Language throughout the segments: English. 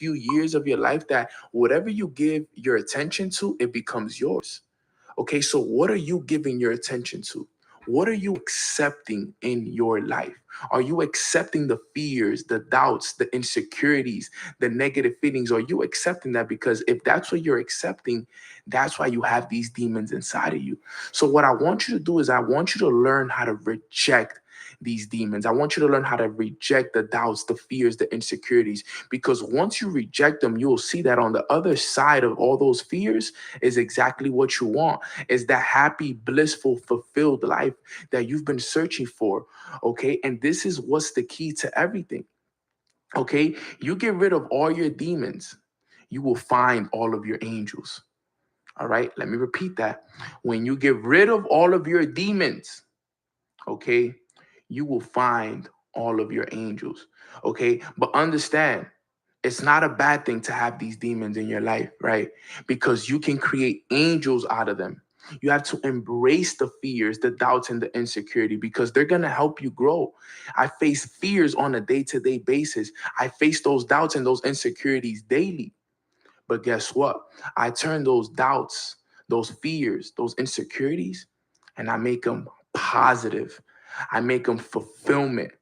few years of your life that whatever you give your attention to, it becomes yours. Okay, so what are you giving your attention to? What are you accepting in your life? Are you accepting the fears, the doubts, the insecurities, the negative feelings? Are you accepting that? Because if that's what you're accepting, that's why you have these demons inside of you. So, what I want you to do is, I want you to learn how to reject these demons. I want you to learn how to reject the doubts, the fears, the insecurities. Because once you reject them, you will see that on the other side of all those fears is exactly what you want, is that happy, blissful, fulfilled life that you've been searching for. Okay. And this is what's the key to everything. Okay. You get rid of all your demons, you will find all of your angels. All right. Let me repeat that. When you get rid of all of your demons, okay, you will find all of your angels. Okay. But understand, it's not a bad thing to have these demons in your life, right? Because you can create angels out of them. You have to embrace the fears, the doubts, and the insecurity because they're going to help you grow. I face fears on a day to day basis. I face those doubts and those insecurities daily. But guess what? I turn those doubts, those fears, those insecurities, and I make them positive. I make them fulfillment,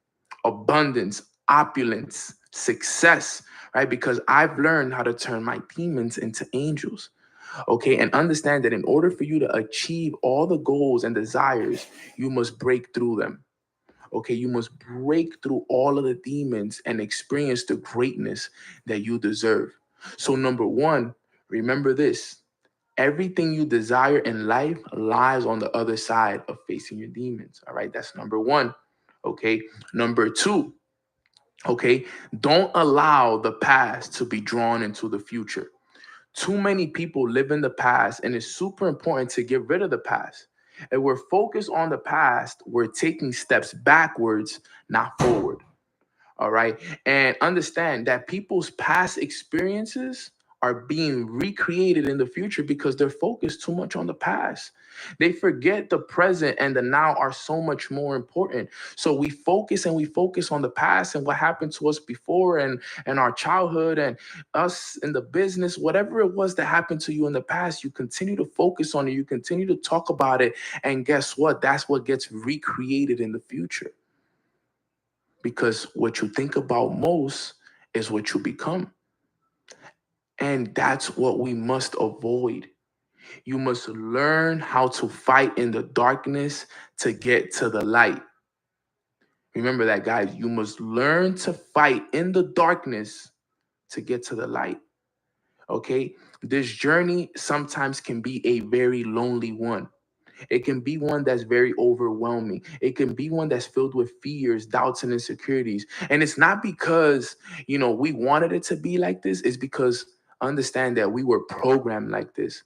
abundance, opulence, success, right? Because I've learned how to turn my demons into angels. Okay. And understand that in order for you to achieve all the goals and desires, you must break through them. Okay. You must break through all of the demons and experience the greatness that you deserve. So, number one, remember this: everything you desire in life lies on the other side of facing your demons. All right. That's number one. Okay. Number two, okay, don't allow the past to be drawn into the future. Too many people live in the past, and it's super important to get rid of the past. And we're focused on the past, we're taking steps backwards, not forward. All right. And understand that people's past experiences are being recreated in the future because they're focused too much on the past. They forget the present and the now are so much more important. So we focus and we focus on the past and what happened to us before and our childhood and us in the business, whatever it was that happened to you in the past, you continue to focus on it, you continue to talk about it. And guess what? That's what gets recreated in the future, because what you think about most is what you become. And that's what we must avoid. You must learn how to fight in the darkness to get to the light. Remember that, guys. You must learn to fight in the darkness to get to the light. Okay? This journey sometimes can be a very lonely one. It can be one that's very overwhelming. It can be one that's filled with fears, doubts, and insecurities. And it's not because, we wanted it to be like this. It's because understand that we were programmed like this.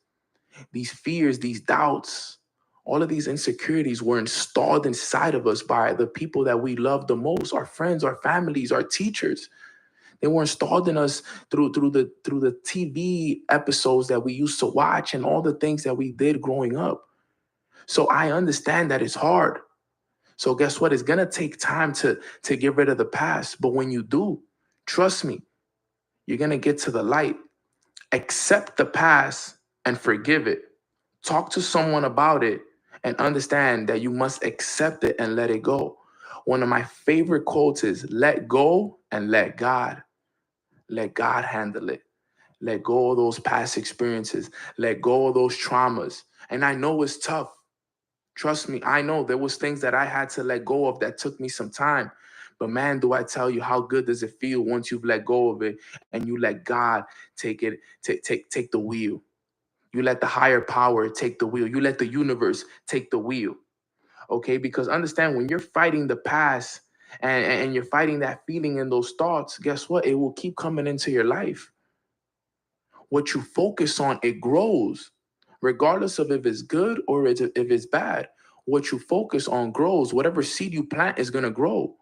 These fears, these doubts, all of these insecurities were installed inside of us by the people that we love the most, our friends, our families, our teachers. They were installed in us through the TV episodes that we used to watch and all the things that we did growing up. So I understand that it's hard. So guess what? It's gonna take time to get rid of the past. But when you do, trust me, you're gonna get to the light. Accept the past and forgive it. Talk to someone about it and understand that you must accept it and let it go. One of my favorite quotes is let go and let God. Let God handle it. Let go of those past experiences. Let go of those traumas. And I know it's tough. Trust me, I know there was things that I had to let go of that took me some time. But man, do I tell you, how good does it feel once you've let go of it and you let God take it, take the wheel. You let the higher power take the wheel. You let the universe take the wheel. Okay? Because understand, when you're fighting the past and you're fighting that feeling and those thoughts, guess what? It will keep coming into your life. What you focus on, it grows, regardless of if it's good or if it's bad. What you focus on grows. Whatever seed you plant is going to grow.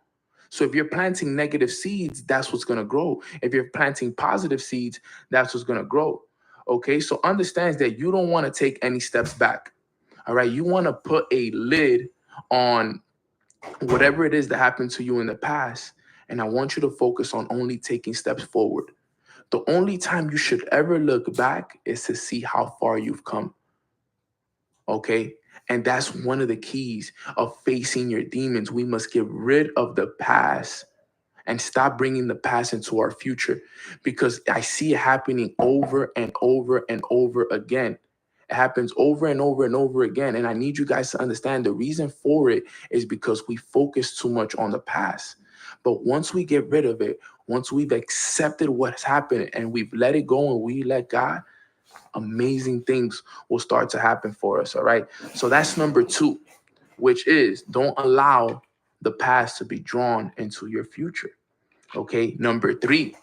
So if you're planting negative seeds, that's what's going to grow. If you're planting positive seeds, that's what's going to grow. Okay, so understand that you don't want to take any steps back. All right, you want to put a lid on whatever it is that happened to you in the past. And I want you to focus on only taking steps forward. The only time you should ever look back is to see how far you've come. Okay? And that's one of the keys of facing your demons. We must get rid of the past and stop bringing the past into our future, because I see it happening over and over and over again. It happens over and over and over again. And I need you guys to understand the reason for it is because we focus too much on the past. But once we get rid of it, once we've accepted what's happened and we've let it go and we let God, amazing things will start to happen for us. All right. So that's number 2, which is don't allow the past to be drawn into your future. Okay. Number 3,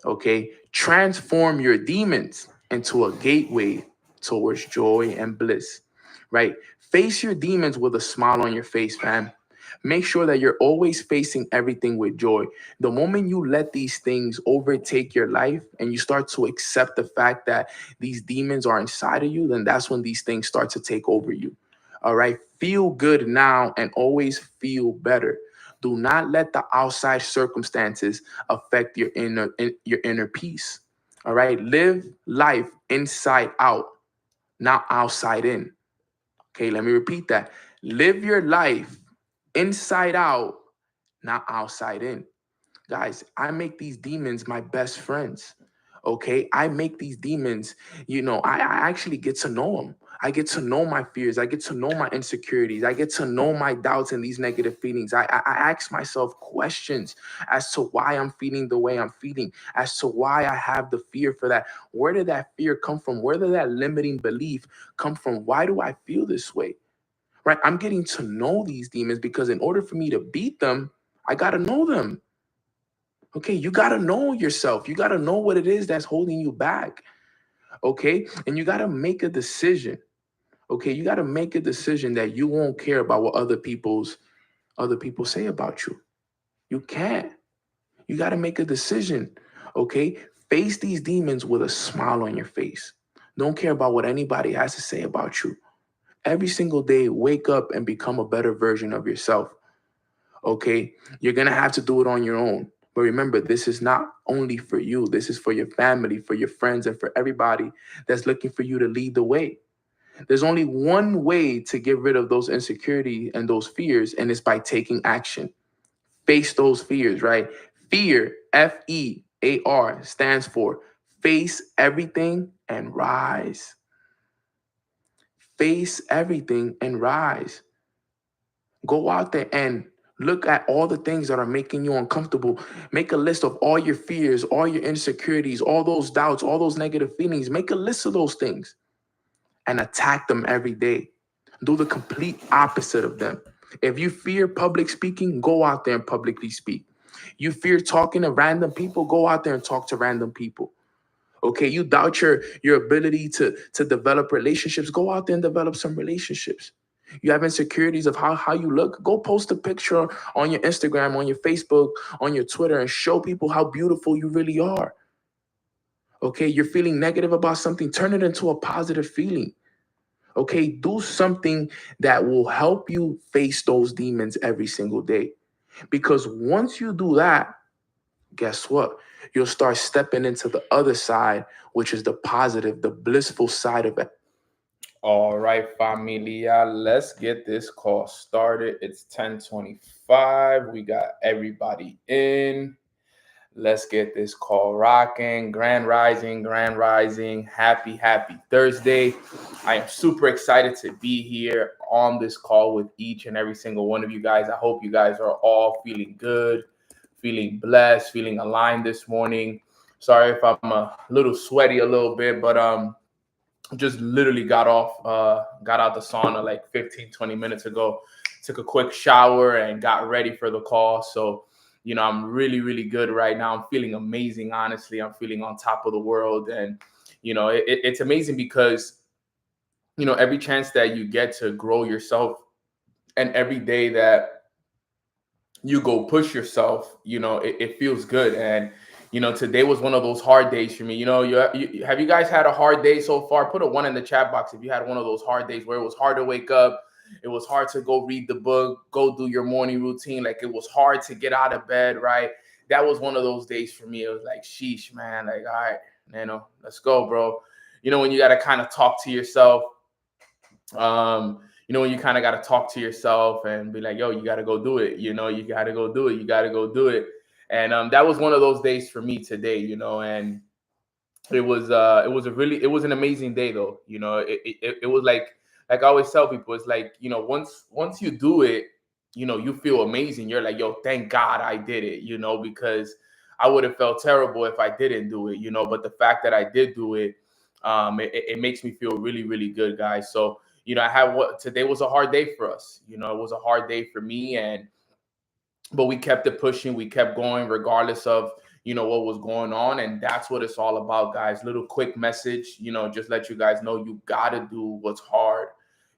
okay, transform your demons into a gateway towards joy and bliss, right? Face your demons with a smile on your face, fam. Make sure that you're always facing everything with joy. The moment you let these things overtake your life and you start to accept the fact that these demons are inside of you, then that's when these things start to take over you. All right. Feel good now and always feel better. Do not let the outside circumstances affect your inner peace. All right. Live life inside out, not outside in. Okay, let me repeat that. Live your life inside out, not outside in. Guys, I make these demons my best friends. Okay, I make these demons, I actually get to know them. I get to know my fears. I get to know my insecurities. I get to know my doubts and these negative feelings. I ask myself questions as to why I'm feeling the way I'm feeling, as to why I have the fear for that. Where did that fear come from? Where did that limiting belief come from? Why do I feel this way? Right? I'm getting to know these demons because in order for me to beat them, I got to know them. Okay, you got to know yourself. You got to know what it is that's holding you back. Okay, and you got to make a decision. Okay, you got to make a decision that you won't care about what other people say about you. You can't. You got to make a decision. Okay, face these demons with a smile on your face. Don't care about what anybody has to say about you. Every single day, wake up and become a better version of yourself. Okay, you're gonna have to do it on your own. But remember, this is not only for you, this is for your family, for your friends, and for everybody that's looking for you to lead the way. There's only one way to get rid of those insecurities and those fears, and it's by taking action. Face those fears, right? Fear, FEAR, stands for face everything and rise. Face everything and rise. Go out there and look at all the things that are making you uncomfortable. Make a list of all your fears, all your insecurities, all those doubts, all those negative feelings. Make a list of those things and attack them every day. Do the complete opposite of them. If you fear public speaking, go out there and publicly speak. You fear talking to random people, go out there and talk to random people. Okay, you doubt your ability to develop relationships, go out there and develop some relationships. You have insecurities of how you look, go post a picture on your Instagram, on your Facebook, on your Twitter, and show people how beautiful you really are. Okay, you're feeling negative about something, turn it into a positive feeling. Okay, do something that will help you face those demons every single day. Because once you do that, guess what? You'll start stepping into the other side, which is the positive, the blissful side of it. All right, familia, let's get this call started. It's 10:25. We got everybody in. Let's get this call rocking. Grand Rising, Grand Rising. Happy Thursday. I am super excited to be here on this call with each and every single one of you guys. I hope you guys are all feeling good, feeling blessed, feeling aligned this morning. Sorry if I'm a little sweaty a little bit, but just literally got out the sauna like 15-20 minutes ago, took a quick shower and got ready for the call. So I'm really good right now. I'm feeling amazing. Honestly, I'm feeling on top of the world. And it's amazing because every chance that you get to grow yourself and every day that you go push yourself, it feels good. And today was one of those hard days for me. Have you guys had a hard day so far? Put a 1 in the chat box if you had one of those hard days where it was hard to wake up, it was hard to go read the book, go do your morning routine. Like, it was hard to get out of bed, right? that was one of those days for me. It was like, sheesh, man. Like, all right, let's go, bro. When you got to kind of talk to yourself, when you kind of got to talk to yourself and be like, yo, you got to go do it. You got to go do it. You got to go do it. And that was one of those days for me today, and it was an amazing day though. It was like I always tell people, it's like, once you do it, you feel amazing. You're like, yo, thank God I did it, because I would have felt terrible if I didn't do it, but the fact that I did do it, it makes me feel really, really good, guys. So, I had what today was a hard day for us. It was a hard day for me, but we kept it pushing, we kept going regardless of what was going on. And that's what it's all about, guys. Little quick message, just let you guys know, you gotta do what's hard,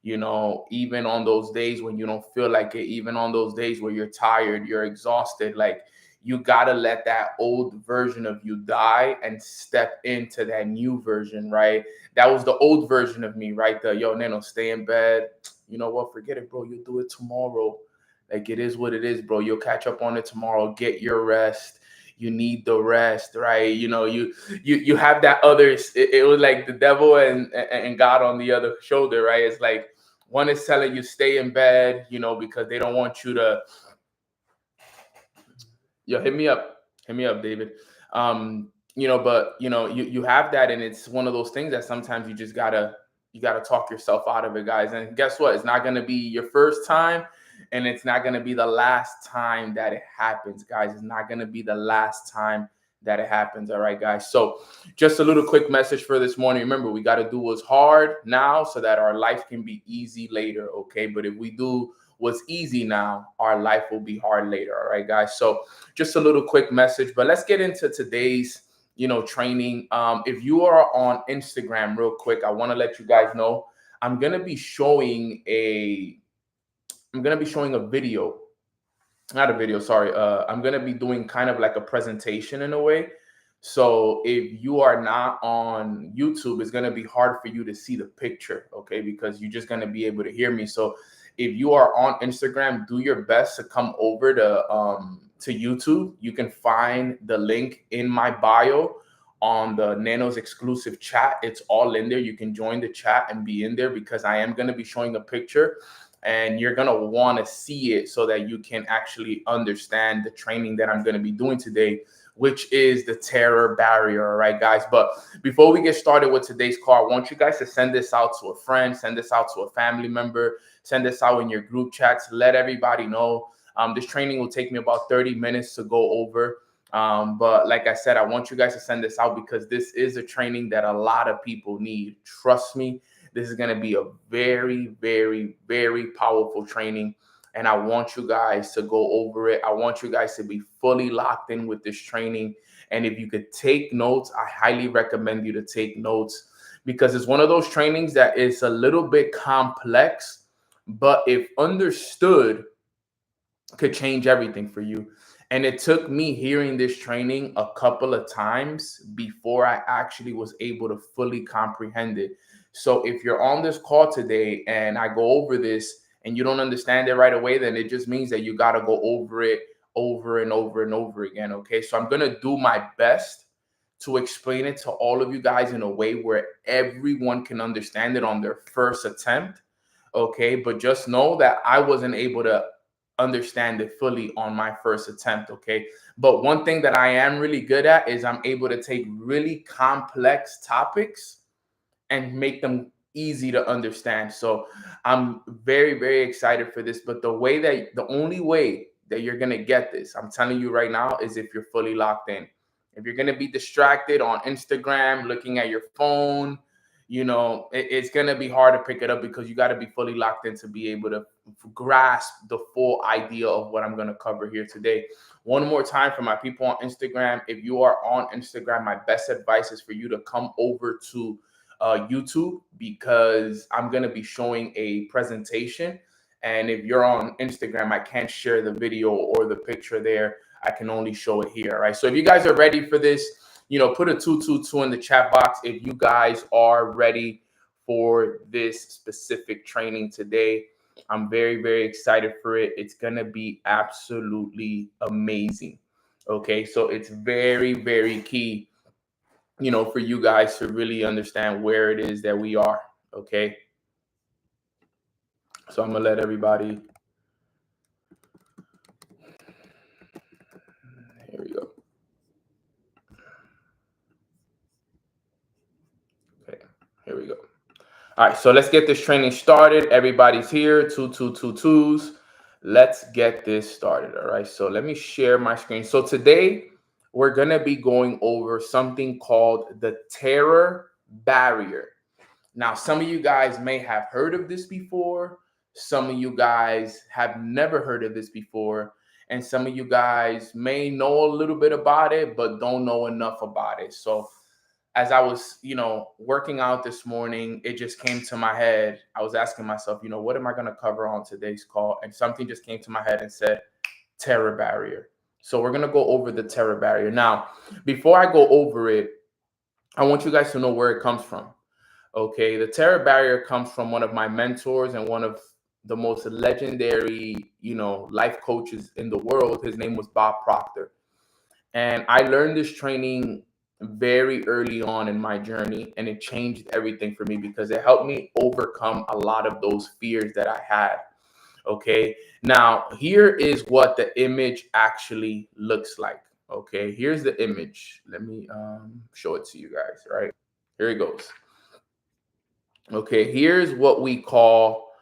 even on those days when you don't feel like it, even on those days where you're tired, you're exhausted. Like, you gotta let that old version of you die and step into that new version, right? That was the old version of me, right? The, yo, Nano, stay in bed, you know what, forget it, bro, you'll do it tomorrow. Like, it is what it is, bro. You'll catch up on it tomorrow. Get your rest. You need the rest, right? You have that other. It was like the devil and God on the other shoulder, right? It's like one is telling you stay in bed, because they don't want you to. Yo, hit me up, David. But you have that, and it's one of those things that sometimes you gotta talk yourself out of it, guys. And guess what? It's not gonna be your first time, and it's not gonna be the last time that it happens, guys. It's not gonna be the last time that it happens. All right, guys. So just a little quick message for this morning. Remember, we got to do what's hard now so that our life can be easy later. Okay. But if we do what's easy now, our life will be hard later. All right, guys. So just a little quick message, but let's get into today's training. If you are on Instagram, real quick, I want to let you guys know I'm gonna be showing a video, not a video, sorry. I'm gonna be doing kind of like a presentation in a way. So if you are not on YouTube, it's gonna be hard for you to see the picture, okay? Because you're just gonna be able to hear me. So if you are on Instagram, do your best to come over to YouTube. You can find the link in my bio on the Nano's exclusive chat. It's all in there. You can join the chat and be in there because I am gonna be showing a picture and you're going to want to see it so that you can actually understand the training that I'm going to be doing today, which is the terror barrier. All right, guys. But before we get started with today's call, I want you guys to send this out to a friend, send this out to a family member, send this out in your group chats. Let everybody know. This training will take me about 30 minutes to go over. But like I said, I want you guys to send this out because this is a training that a lot of people need. Trust me. This is going to be a very, very, very powerful training. And I want you guys to go over it. I want you guys to be fully locked in with this training. And if you could take notes, I highly recommend you to take notes because it's one of those trainings that is a little bit complex, but if understood, could change everything for you. And it took me hearing this training a couple of times before I actually was able to fully comprehend it. So if you're on this call today and I go over this and you don't understand it right away, then it just means that you got to go over it over and over and over again. Okay. So I'm going to do my best to explain it to all of you guys in a way where everyone can understand it on their first attempt. Okay. But just know that I wasn't able to understand it fully on my first attempt. Okay. But one thing that I am really good at is I'm able to take really complex topics and make them easy to understand. So I'm very, very excited for this. But the only way that you're going to get this, I'm telling you right now, is if you're fully locked in. If you're going to be distracted on Instagram, looking at your phone, it's going to be hard to pick it up because you got to be fully locked in to be able to grasp the full idea of what I'm going to cover here today. One more time for my people on Instagram. If you are on Instagram, my best advice is for you to come over to YouTube because I'm going to be showing a presentation. And if you're on Instagram, I can't share the video or the picture there. I can only show it here. Right. So if you guys are ready for this, put a 222 in the chat box if you guys are ready for this specific training today. I'm very, very excited for it. It's going to be absolutely amazing. Okay, so it's very, very key, for you guys to really understand where it is that we are. Okay, so I'm gonna let everybody. Here we go. Okay, here we go. All right, so let's get this training started. Everybody's here. Twos. Let's get this started. All right, so let me share my screen. So today we're gonna be going over something called the terror barrier. Now, some of you guys may have heard of this before. Some of you guys have never heard of this before. And some of you guys may know a little bit about it, but don't know enough about it. So as I was, working out this morning, it just came to my head. I was asking myself, what am I going to cover on today's call? And something just came to my head and said, terror barrier. So we're going to go over the terror barrier. Now, before I go over it, I want you guys to know where it comes from. Okay, the terror barrier comes from one of my mentors and one of the most legendary, life coaches in the world. His name was Bob Proctor. And I learned this training very early on in my journey, and it changed everything for me because it helped me overcome a lot of those fears that I had. Okay, now here is what the image actually looks like. Okay, here's the image. Let me show it to you guys. Right, here it goes. Okay, here's what we call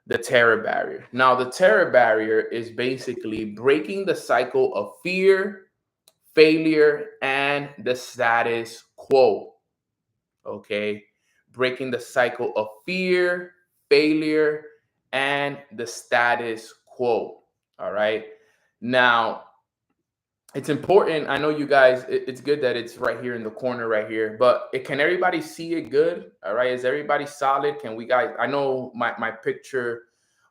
the terror barrier. Now, the terror barrier is basically breaking the cycle of fear, failure, and the status quo. Okay, breaking the cycle of fear, failure, and the status quo. All right, now it's important. I know you guys, it's good that it's right here in the corner right here, but can everybody see it good? All right. Is everybody solid? Can we guys, I know my picture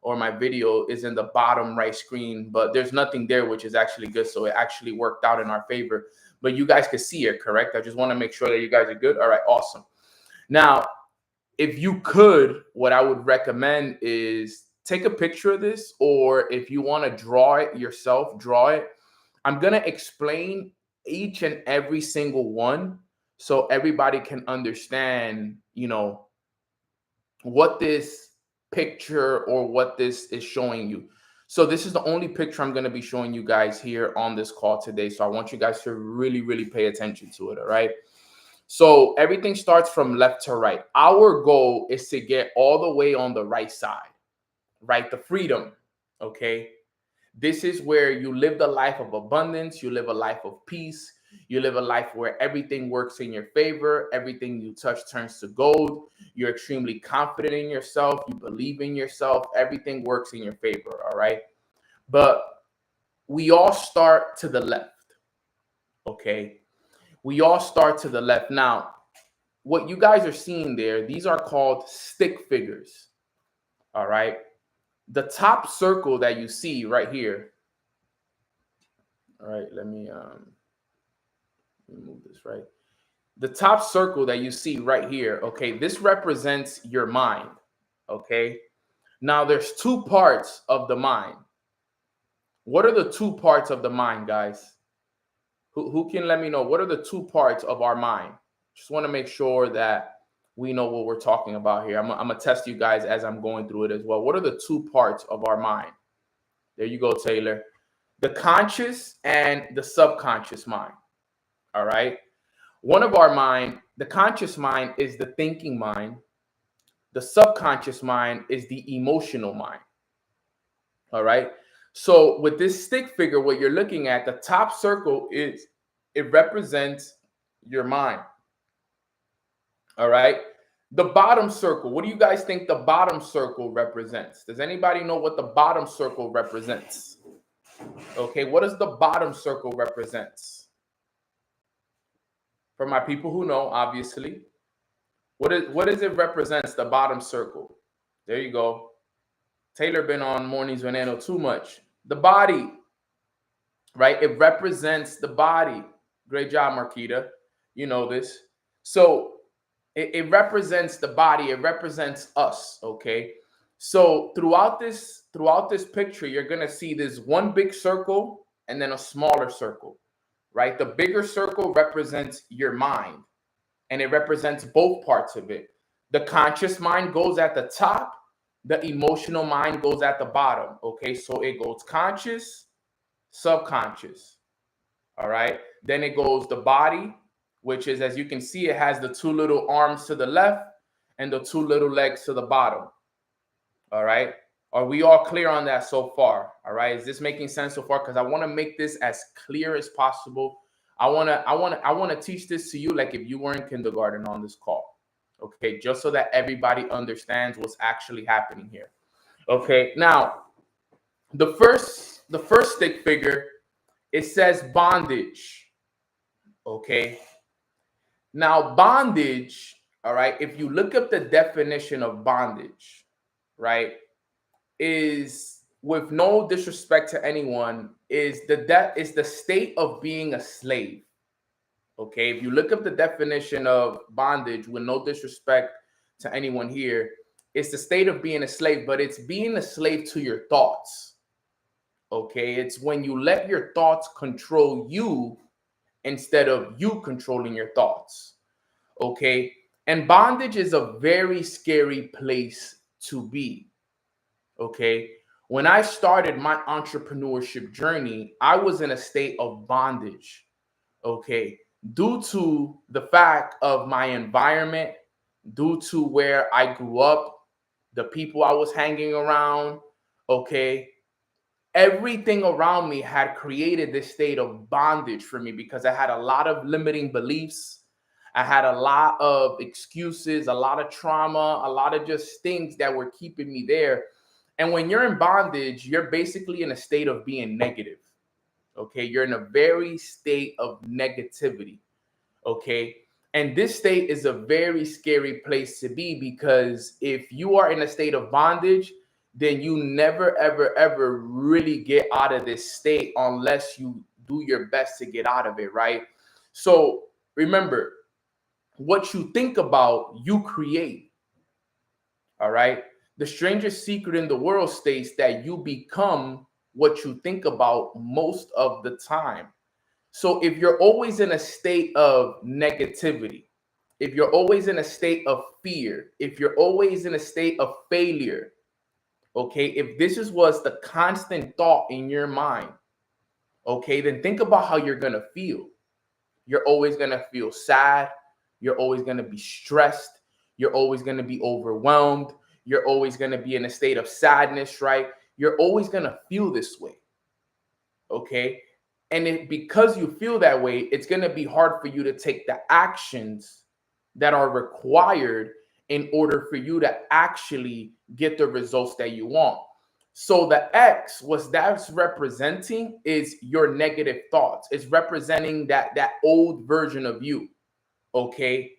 or my video is in the bottom right screen, but there's nothing there, which is actually good. So it actually worked out in our favor, but you guys can see it, correct? I just want to make sure that you guys are good. All right. Awesome. Now, if you could, what I would recommend is take a picture of this, or if you want to draw it yourself, draw it. I'm going to explain each and every single one so everybody can understand, what this picture or what this is showing you. So this is the only picture I'm going to be showing you guys here on this call today. So I want you guys to really, really pay attention to it. All right. So everything starts from left to right. Our goal is to get all the way on the right side, right? The freedom. Okay. This is where you live the life of abundance. You live a life of peace. You live a life where everything works in your favor. Everything you touch turns to gold. You're extremely confident in yourself. You believe in yourself. Everything works in your favor. All right. But we all start to the left. Okay. We all start to the left. Now, what you guys are seeing there, these are called stick figures. All right. The top circle that you see right here. All right, let me move this right. The top circle that you see right here, okay, this represents your mind, okay? Now there's two parts of the mind. What are the two parts of the mind, guys? Who can let me know? What are the two parts of our mind? Just want to make sure that we know what we're talking about here. I'm going to test you guys as I'm going through it as well. What are the two parts of our mind? There you go, Taylor. The conscious and the subconscious mind. All right. One of our mind, the conscious mind is the thinking mind. The subconscious mind is the emotional mind. All right. So with this stick figure, what you're looking at, the top circle it represents your mind. All right. The bottom circle, what do you guys think the bottom circle represents? Does anybody know what the bottom circle represents? Okay, what does the bottom circle represents? For my people who know, obviously, what does it represents, the bottom circle? There you go. Taylor been on Mornings Veneno too much. The body, right? It represents the body. Great job, Marquita. You know this. So it represents the body. It represents us, okay? So throughout this picture, you're gonna see this one big circle and then a smaller circle. right? The bigger circle represents your mind, and it represents both parts of it. The conscious mind goes at the top, the emotional mind goes at the bottom. Okay, so it goes conscious, subconscious. All right, then it goes the body, which is, as you can see, it has the two little arms to the left and the two little legs to the bottom. All right, are we all clear on that so far? All right, is this making sense so far? Because I want to make this as clear as possible. I want to teach this to you like if you were in kindergarten on this call. Okay, just so that everybody understands what's actually happening here. Okay, now the first stick figure, it says bondage. Okay, now bondage, all right, if you look up the definition of bondage, right, is, with no disrespect to anyone, is the state of being a slave. Okay, if you look up the definition of bondage, with no disrespect to anyone here, it's the state of being a slave, but it's being a slave to your thoughts. Okay, it's when you let your thoughts control you instead of you controlling your thoughts. Okay, and bondage is a very scary place to be. Okay, when I started my entrepreneurship journey, I was in a state of bondage. Okay, due to the fact of my environment, due to where I grew up, the people I was hanging around. Okay, everything around me had created this state of bondage for me because I had a lot of limiting beliefs. I had a lot of excuses, a lot of trauma, a lot of just things that were keeping me there. And when you're in bondage, you're basically in a state of being negative. Okay, you're in a very state of negativity. Okay, and this state is a very scary place to be because if you are in a state of bondage, then you never, ever, ever really get out of this state unless you do your best to get out of it, right? So remember, what you think about, you create. All right. The strangest secret in the world states that you become what you think about most of the time. So if you're always in a state of negativity, if you're always in a state of fear, if you're always in a state of failure, okay, if this is what's the constant thought in your mind, okay, then think about how you're going to feel. You're always going to feel sad. You're always going to be stressed. You're always going to be overwhelmed. You're always going to be in a state of sadness, right? You're always going to feel this way. Okay. And because you feel that way, it's going to be hard for you to take the actions that are required in order for you to actually get the results that you want. So the X, what that's representing is your negative thoughts. It's representing that old version of you. Okay.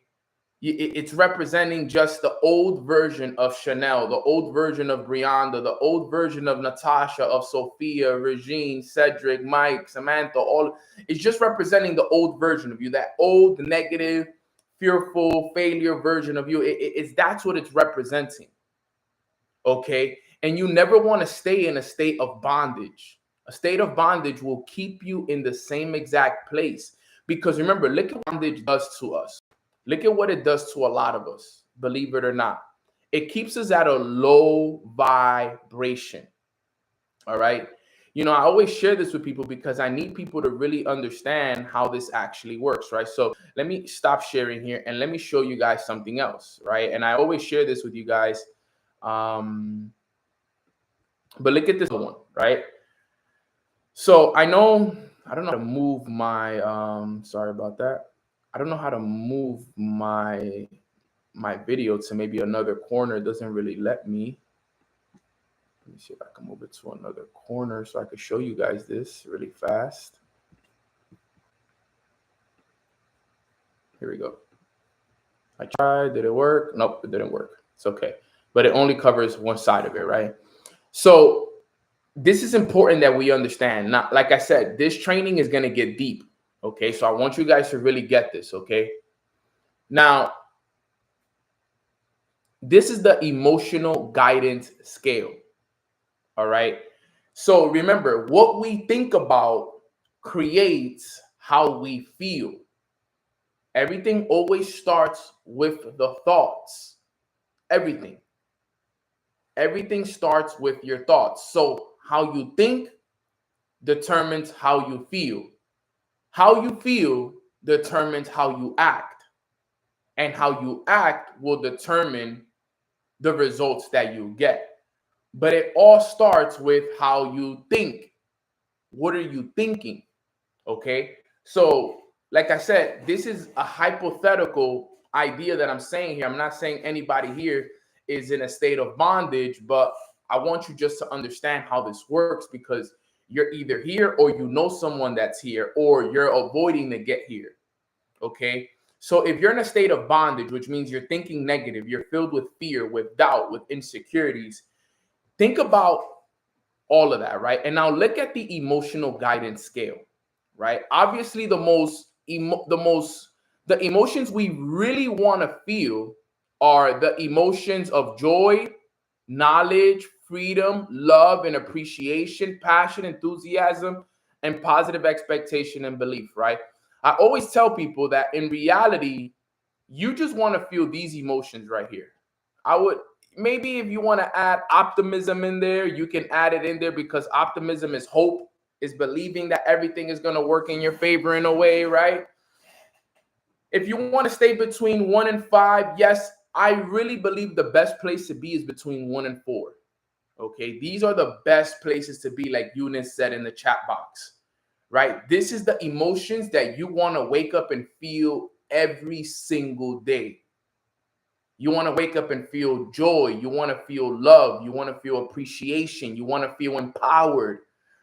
It's representing just the old version of Chanel, the old version of Brianda, the old version of Natasha, of Sophia, Regine, Cedric, Mike, Samantha. All it's just representing the old version of you, that old, negative, fearful, failure version of you. It's that's what it's representing. Okay, and you never want to stay in a state of bondage. A state of bondage will keep you in the same exact place because remember, look at what bondage does to us. Look at what it does to a lot of us, believe it or not. It keeps us at a low vibration. All right. You know, I always share this with people because I need people to really understand how this actually works, right? So let me stop sharing here and let me show you guys something else, right? And I always share this with you guys. But look at this one, right? So I don't know how to move my, sorry about that. I don't know how to move my video to maybe another corner. It doesn't really let me. Let me see if I can move it to another corner so I can show you guys this really fast. Here we go. I tried. Did it work? Nope, it didn't work. It's okay. But it only covers one side of it, right? So this is important that we understand. Now, like I said, this training is going to get deep. Okay. So I want you guys to really get this. Okay. Now, this is the emotional guidance scale. All right. So remember, what we think about creates how we feel. Everything always starts with the thoughts. Everything. Everything starts with your thoughts. So how you think determines how you feel. How you feel determines how you act. And how you act will determine the results that you get. But it all starts with how you think. What are you thinking? Okay. So, like I said, this is a hypothetical idea that I'm saying here. I'm not saying anybody here is in a state of bondage, but I want you just to understand how this works, because you're either here or you know someone that's here, or you're avoiding to get here. Okay. So if you're in a state of bondage, which means you're thinking negative, you're filled with fear, with doubt, with insecurities, think about all of that, right? And now look at the emotional guidance scale, right? Obviously, the emotions we really want to feel are the emotions of joy, knowledge, freedom, love, and appreciation, passion, enthusiasm, and positive expectation and belief, right? I always tell people that in reality, you just want to feel these emotions right here. I would maybe, if you want to add optimism in there, you can add it in there, because optimism is hope, is believing that everything is going to work in your favor in a way, right? If you want to stay between 1 and 5, yes, I really believe the best place to be is between 1 and 4. Okay, these are the best places to be, like Eunice said in the chat box, right? This is the emotions that you want to wake up and feel every single day. You want to wake up and feel joy. You want to feel love. You want to feel appreciation. You want to feel empowered,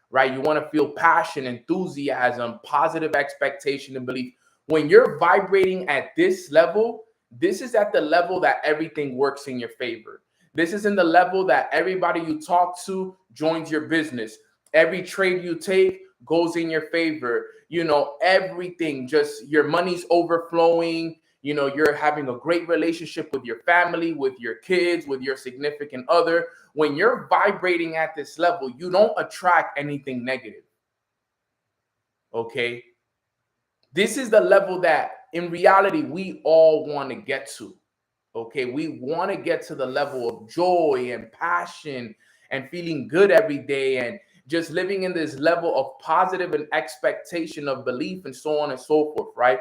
right? You want to feel passion, enthusiasm, positive expectation, and belief. When you're vibrating at this level, this is at the level that everything works in your favor. This is in the level that everybody you talk to joins your business. Every trade you take goes in your favor. You know, everything, just your money's overflowing. You know, you're having a great relationship with your family, with your kids, with your significant other. When you're vibrating at this level, you don't attract anything negative. Okay. This is the level that in reality we all want to get to. Okay. We want to get to the level of joy and passion and feeling good every day, and just living in this level of positive and expectation of belief, and so on and so forth, right?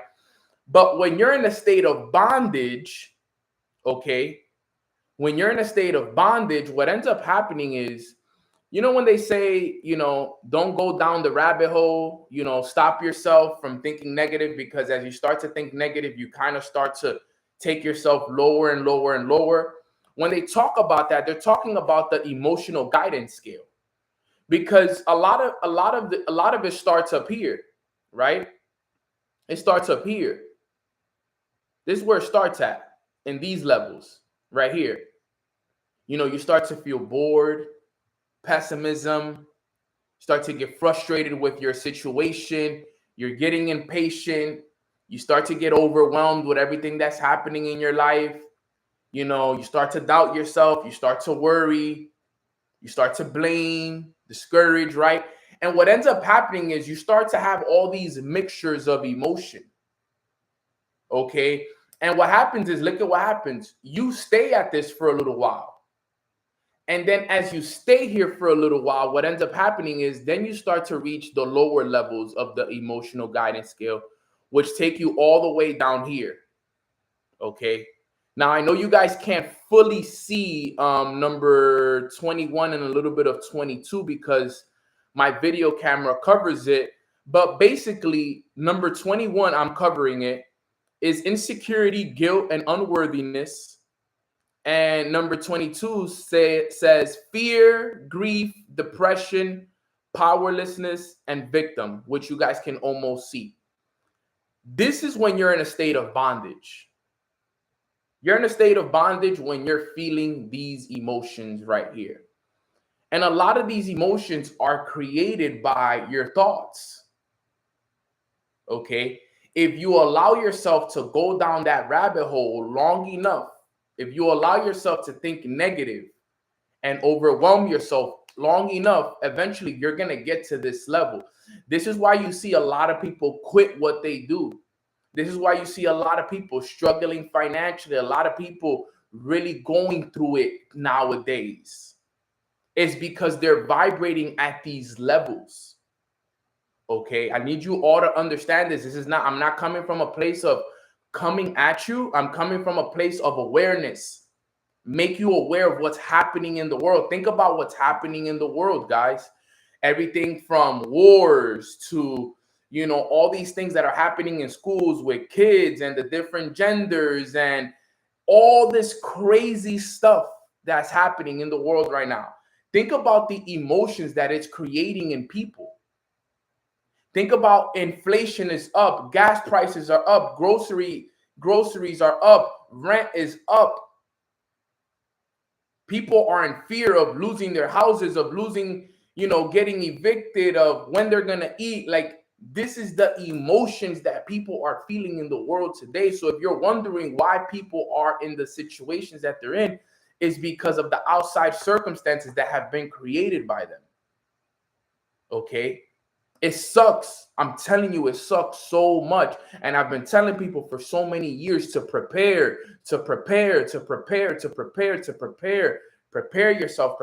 But when you're in a state of bondage, okay, when you're in a state of bondage, what ends up happening is, when they say, don't go down the rabbit hole, stop yourself from thinking negative, because as you start to think negative, you kind of start to take yourself lower and lower and lower. When they talk about that, they're talking about the emotional guidance scale, because a lot of it starts up here, right? It starts up here. This is where it starts at, in these levels right here. You start to feel bored, pessimism, start to get frustrated with your situation. You're getting impatient. You start to get overwhelmed with everything that's happening in your life. You start to doubt yourself. You start to worry. You start to blame, discourage, right? And what ends up happening is you start to have all these mixtures of emotion. Okay. And what happens is, look at what happens. You stay at this for a little while. And then as you stay here for a little while, what ends up happening is then you start to reach the lower levels of the emotional guidance scale, which take you all the way down here. Okay. Now, I know you guys can't fully see number 21 and a little bit of 22 because my video camera covers it. But basically, number 21, I'm covering it, is insecurity, guilt, and unworthiness. And number 22 says fear, grief, depression, powerlessness, and victim, which you guys can almost see. This is when you're in a state of bondage. You're in a state of bondage when you're feeling these emotions right here. And a lot of these emotions are created by your thoughts. Okay? If you allow yourself to go down that rabbit hole long enough, if you allow yourself to think negative and overwhelm yourself long enough, eventually you're going to get to this level. This is why you see a lot of people quit what they do. This is why you see a lot of people struggling financially, a lot of people really going through it nowadays. It's because they're vibrating at these levels. Okay, I need you all to understand this. This is not, I'm not coming from a place of coming at you. I'm coming from a place of awareness. Make you aware of what's happening in the world. Think about what's happening in the world, guys. Everything from wars to, you know, all these things that are happening in schools with kids and the different genders and all this crazy stuff that's happening in the world right now. Think about the emotions that it's creating in people. Think about inflation is up, gas prices are up, groceries are up, rent is up. People are in fear of losing their houses, of losing, you know, getting evicted, of when they're going to eat. Like, this is the emotions that people are feeling in the world today. So if you're wondering why people are in the situations that they're in, is because of the outside circumstances that have been created by them. Okay? It sucks. I'm telling you, it sucks so much. And I've been telling people for so many years to prepare, to prepare, to prepare, to prepare, to prepare. Prepare yourself,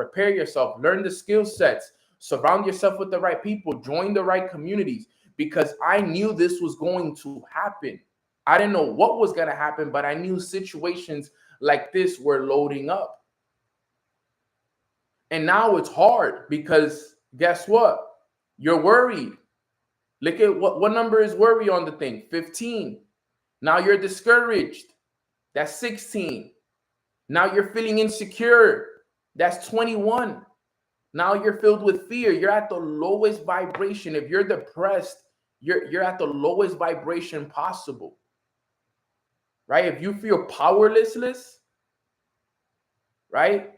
learn the skill sets, surround yourself with the right people, join the right communities, because I knew this was going to happen. I didn't know what was going to happen, but I knew situations like this were loading up. And now it's hard because guess what? You're worried. Look at what number is worry on the thing? 15. Now you're discouraged. That's 16. Now you're feeling insecure. That's 21. Now you're filled with fear. You're at the lowest vibration. If you're depressed, you're at the lowest vibration possible. Right? If you feel powerless, right?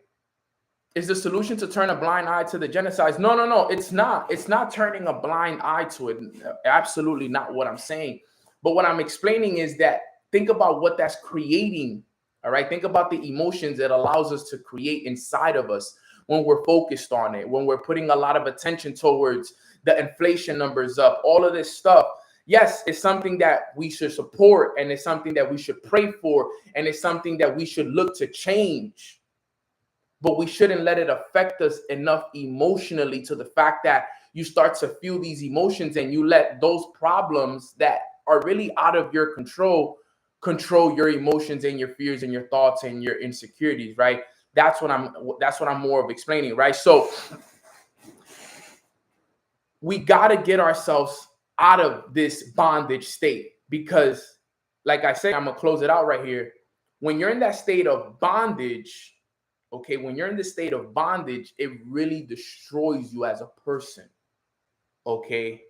Is the solution to turn a blind eye to the genocides? No. It's not. It's not turning a blind eye to it. Absolutely not what I'm saying. But what I'm explaining is that think about what that's creating. All right. Think about the emotions it allows us to create inside of us when we're focused on it, when we're putting a lot of attention towards the inflation numbers up, all of this stuff. Yes, it's something that we should support, and it's something that we should pray for, and it's something that we should look to change. But we shouldn't let it affect us enough emotionally to the fact that you start to feel these emotions and you let those problems that are really out of your control your emotions and your fears and your thoughts and your insecurities, right? That's what I'm more of explaining, right? So we got to get ourselves out of this bondage state, because like I say, I'm going to close it out right here. When you're in that state of bondage, okay, when you're in the state of bondage, it really destroys you as a person. Okay,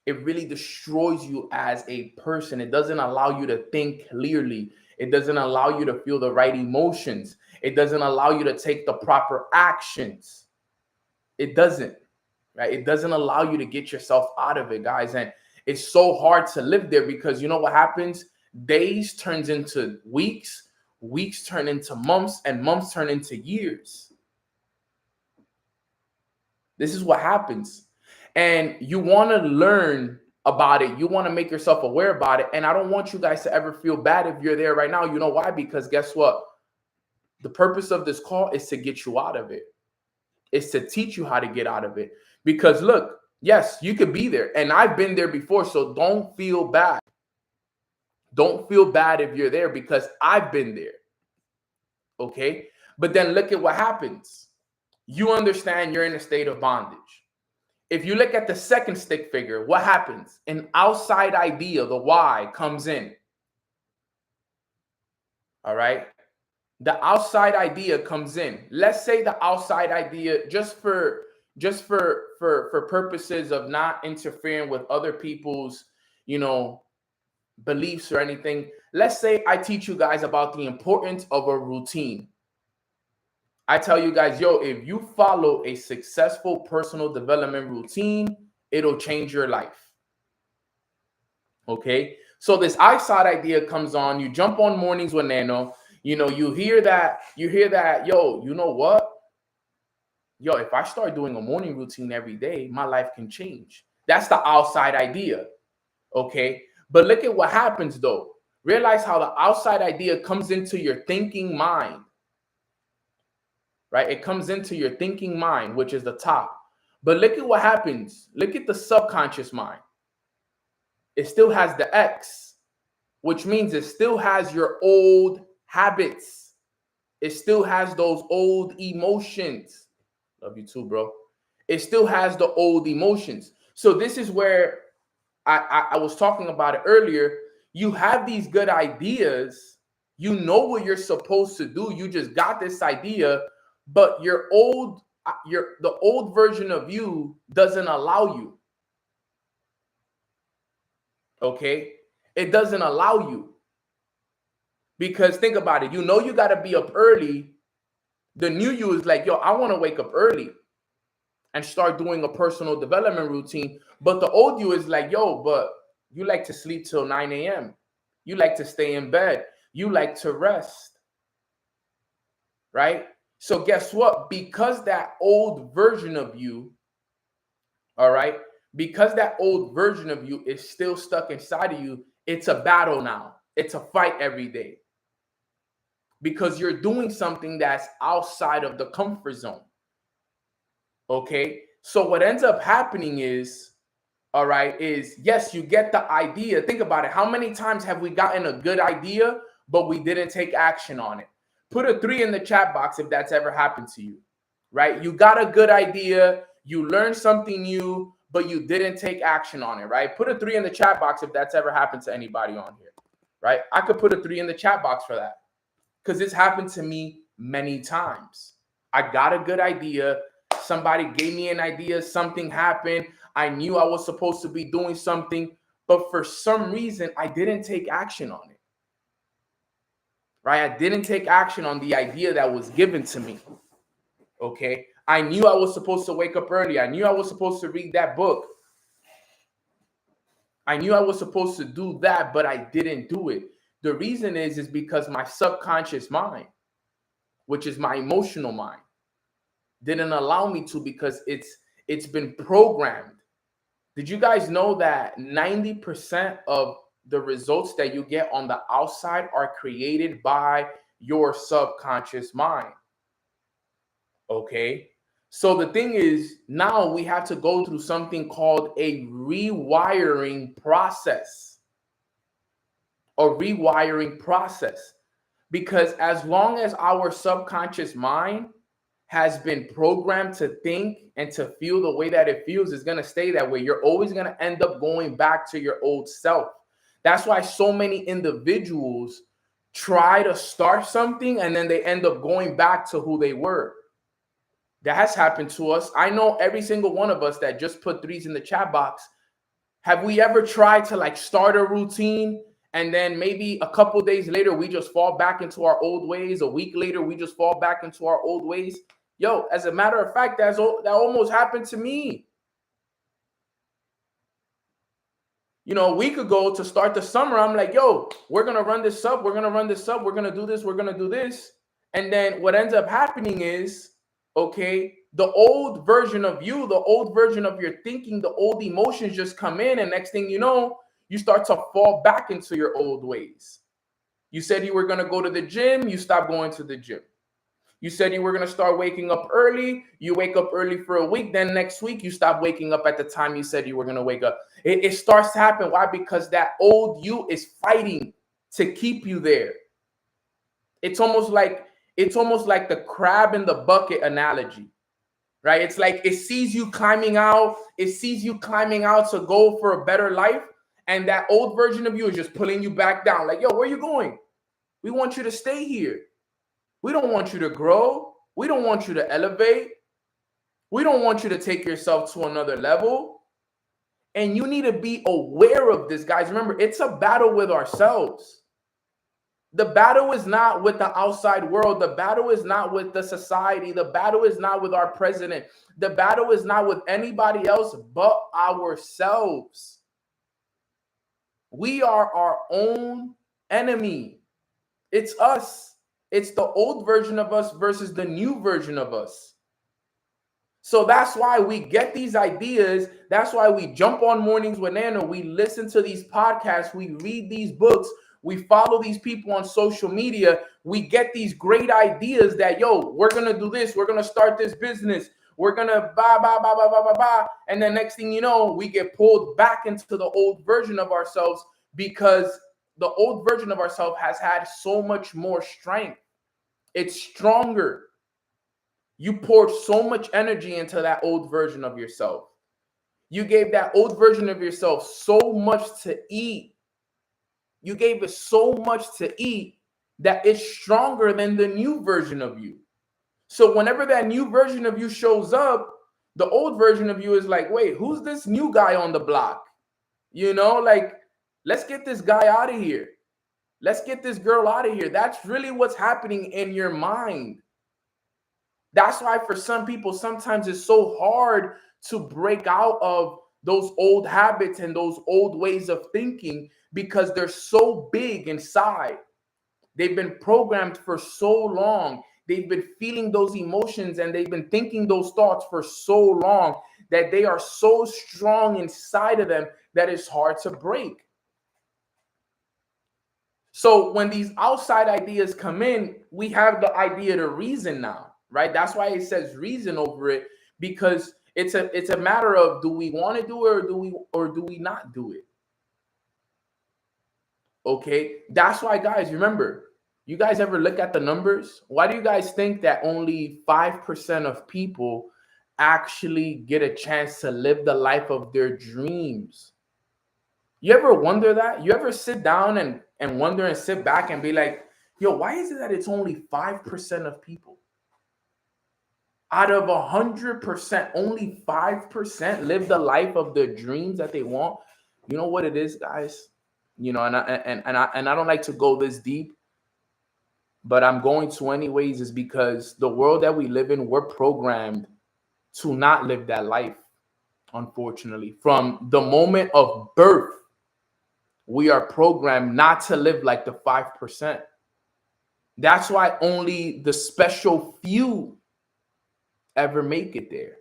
it really destroys you as a person. It doesn't allow you to think clearly. It doesn't allow you to feel the right emotions. It doesn't allow you to take the proper actions. It doesn't, right? It doesn't allow you to get yourself out of it, guys. And it's so hard to live there, because you know what happens? Days turns into weeks, weeks turn into months, and months turn into years. This is what happens. And you want to learn about it. You want to make yourself aware about it. And I don't want you guys to ever feel bad if you're there right now. You know why? Because guess what? The purpose of this call is to get you out of it. It's to teach you how to get out of it. Because look, yes, you could be there. And I've been there before. So don't feel bad. Don't feel bad if you're there, because I've been there. Okay? But then look at what happens. You understand you're in a state of bondage. If you look at the second stick figure, what happens? An outside idea, the why, comes in. All right? The outside idea comes in. Let's say the outside idea, just for purposes of not interfering with other people's, beliefs or anything. Let's say I teach you guys about the importance of a routine. I tell you guys, if you follow a successful personal development routine, it'll change your life. Okay? So this outside idea comes on. You jump on mornings with Nano. You hear that, you know what? yo, if I start doing a morning routine every day, my life can change. That's the outside idea. Okay. But look at what happens though. Realize how the outside idea comes into your thinking mind, right? It comes into your thinking mind, which is the top. But look at what happens. Look at the subconscious mind. It still has the X, which means it still has your old habits. It still has those old emotions. Love you too, bro. It still has the old emotions. So this is where I was talking about it earlier. You have these good ideas. You know what you're supposed to do. You just got this idea, but the old version of you doesn't allow you. Okay? It doesn't allow you. Because think about it. You know you got to be up early. The new you is like, yo, I want to wake up early and start doing a personal development routine. But the old you is like, yo, but you like to sleep till 9 a.m. You like to stay in bed. You like to rest. Right? So guess what? Because that old version of you, all right, because that old version of you is still stuck inside of you, it's a battle now. It's a fight every day. Because you're doing something that's outside of the comfort zone. Okay? So what ends up happening is, all right, is yes, you get the idea. Think about it. How many times have we gotten a good idea, but we didn't take action on it? Put a 3 in the chat box if that's ever happened to you, right? You got a good idea, you learned something new, but you didn't take action on it, right? Put a 3 in the chat box if that's ever happened to anybody on here, right? I could put a 3 in the chat box for that because it's happened to me many times. I got a good idea. Somebody gave me an idea, something happened. I knew I was supposed to be doing something, but for some reason, I didn't take action on it. Right? I didn't take action on the idea that was given to me. Okay? I knew I was supposed to wake up early. I knew I was supposed to read that book. I knew I was supposed to do that, but I didn't do it. The reason is because my subconscious mind, which is my emotional mind, didn't allow me to because it's been programmed. Did you guys know that 90% of the results that you get on the outside are created by your subconscious mind? Okay. So the thing is, now we have to go through something called a rewiring process. A rewiring process. Because as long as our subconscious mind has been programmed to think and to feel the way that it feels, is going to stay that way. You're always going to end up going back to your old self. That's why so many individuals try to start something and then they end up going back to who they were. That has happened to us. I know every single one of us that just put 3s in the chat box. Have we ever tried to like start a routine and then maybe a couple days later we just fall back into our old ways? A week later we just fall back into our old ways? Yo, as a matter of fact, that almost happened to me. You know, a week ago to start the summer, I'm like, yo, we're going to run this up. We're going to run this up. We're going to do this. We're going to do this. And then what ends up happening is, okay, the old version of you, the old version of your thinking, the old emotions just come in. And next thing you know, you start to fall back into your old ways. You said you were going to go to the gym. You stop going to the gym. You said you were going to start waking up early. You wake up early for a week. Then next week, you stop waking up at the time you said you were going to wake up. It starts to happen. Why? Because that old you is fighting to keep you there. It's almost like the crab in the bucket analogy, right? It's like it sees you climbing out. It sees you climbing out to go for a better life. And that old version of you is just pulling you back down. Like, yo, where are you going? We want you to stay here. We don't want you to grow. We don't want you to elevate. We don't want you to take yourself to another level. And you need to be aware of this, guys. Remember, it's a battle with ourselves. The battle is not with the outside world. The battle is not with the society. The battle is not with our president. The battle is not with anybody else but ourselves. We are our own enemy. It's us. It's the old version of us versus the new version of us. So that's why we get these ideas. That's why we jump on Mornings with Nano. We listen to these podcasts. We read these books. We follow these people on social media. We get these great ideas that, yo, we're going to do this. We're going to start this business. We're going to blah. And then next thing you know, we get pulled back into the old version of ourselves because the old version of ourselves has had so much more strength. It's stronger. You poured so much energy into that old version of yourself. You gave that old version of yourself so much to eat. You gave it so much to eat that it's stronger than the new version of you. So whenever that new version of you shows up, the old version of you is like, wait, who's this new guy on the block? You know, like, let's get this guy out of here. Let's get this girl out of here. That's really what's happening in your mind. That's why for some people, sometimes it's so hard to break out of those old habits and those old ways of thinking because they're so big inside. They've been programmed for so long. They've been feeling those emotions and they've been thinking those thoughts for so long that they are so strong inside of them that it's hard to break. So when these outside ideas come in, we have the idea to reason now, right? That's why it says reason over it, because it's a matter of, do we want to do it or do we not do it? Okay, that's why, guys, remember, you guys ever look at the numbers? Why do you guys think that only 5% of people actually get a chance to live the life of their dreams? You ever wonder that? You ever sit down and wonder and sit back and be like, yo, why is it that it's only 5% of people? Out of 100%, only 5% live the life of their dreams that they want. You know what it is, guys? You know, and I don't like to go this deep, but I'm going to anyways, is because the world that we live in, we're programmed to not live that life, unfortunately. From the moment of birth, we are programmed not to live like the 5%. That's why only the special few ever make it there.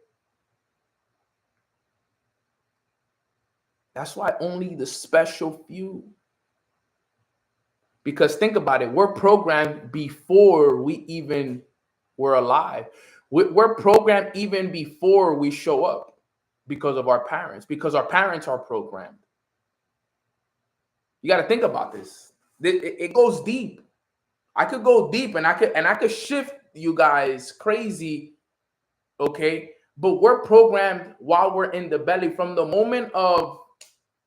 That's why only the special few. Because think about it, we're programmed before we even were alive. We're programmed even before we show up because of our parents, because our parents are programmed. You got to think about this. It goes deep. I could go deep and I could shift you guys crazy, okay? But we're programmed while we're in the belly from the moment of,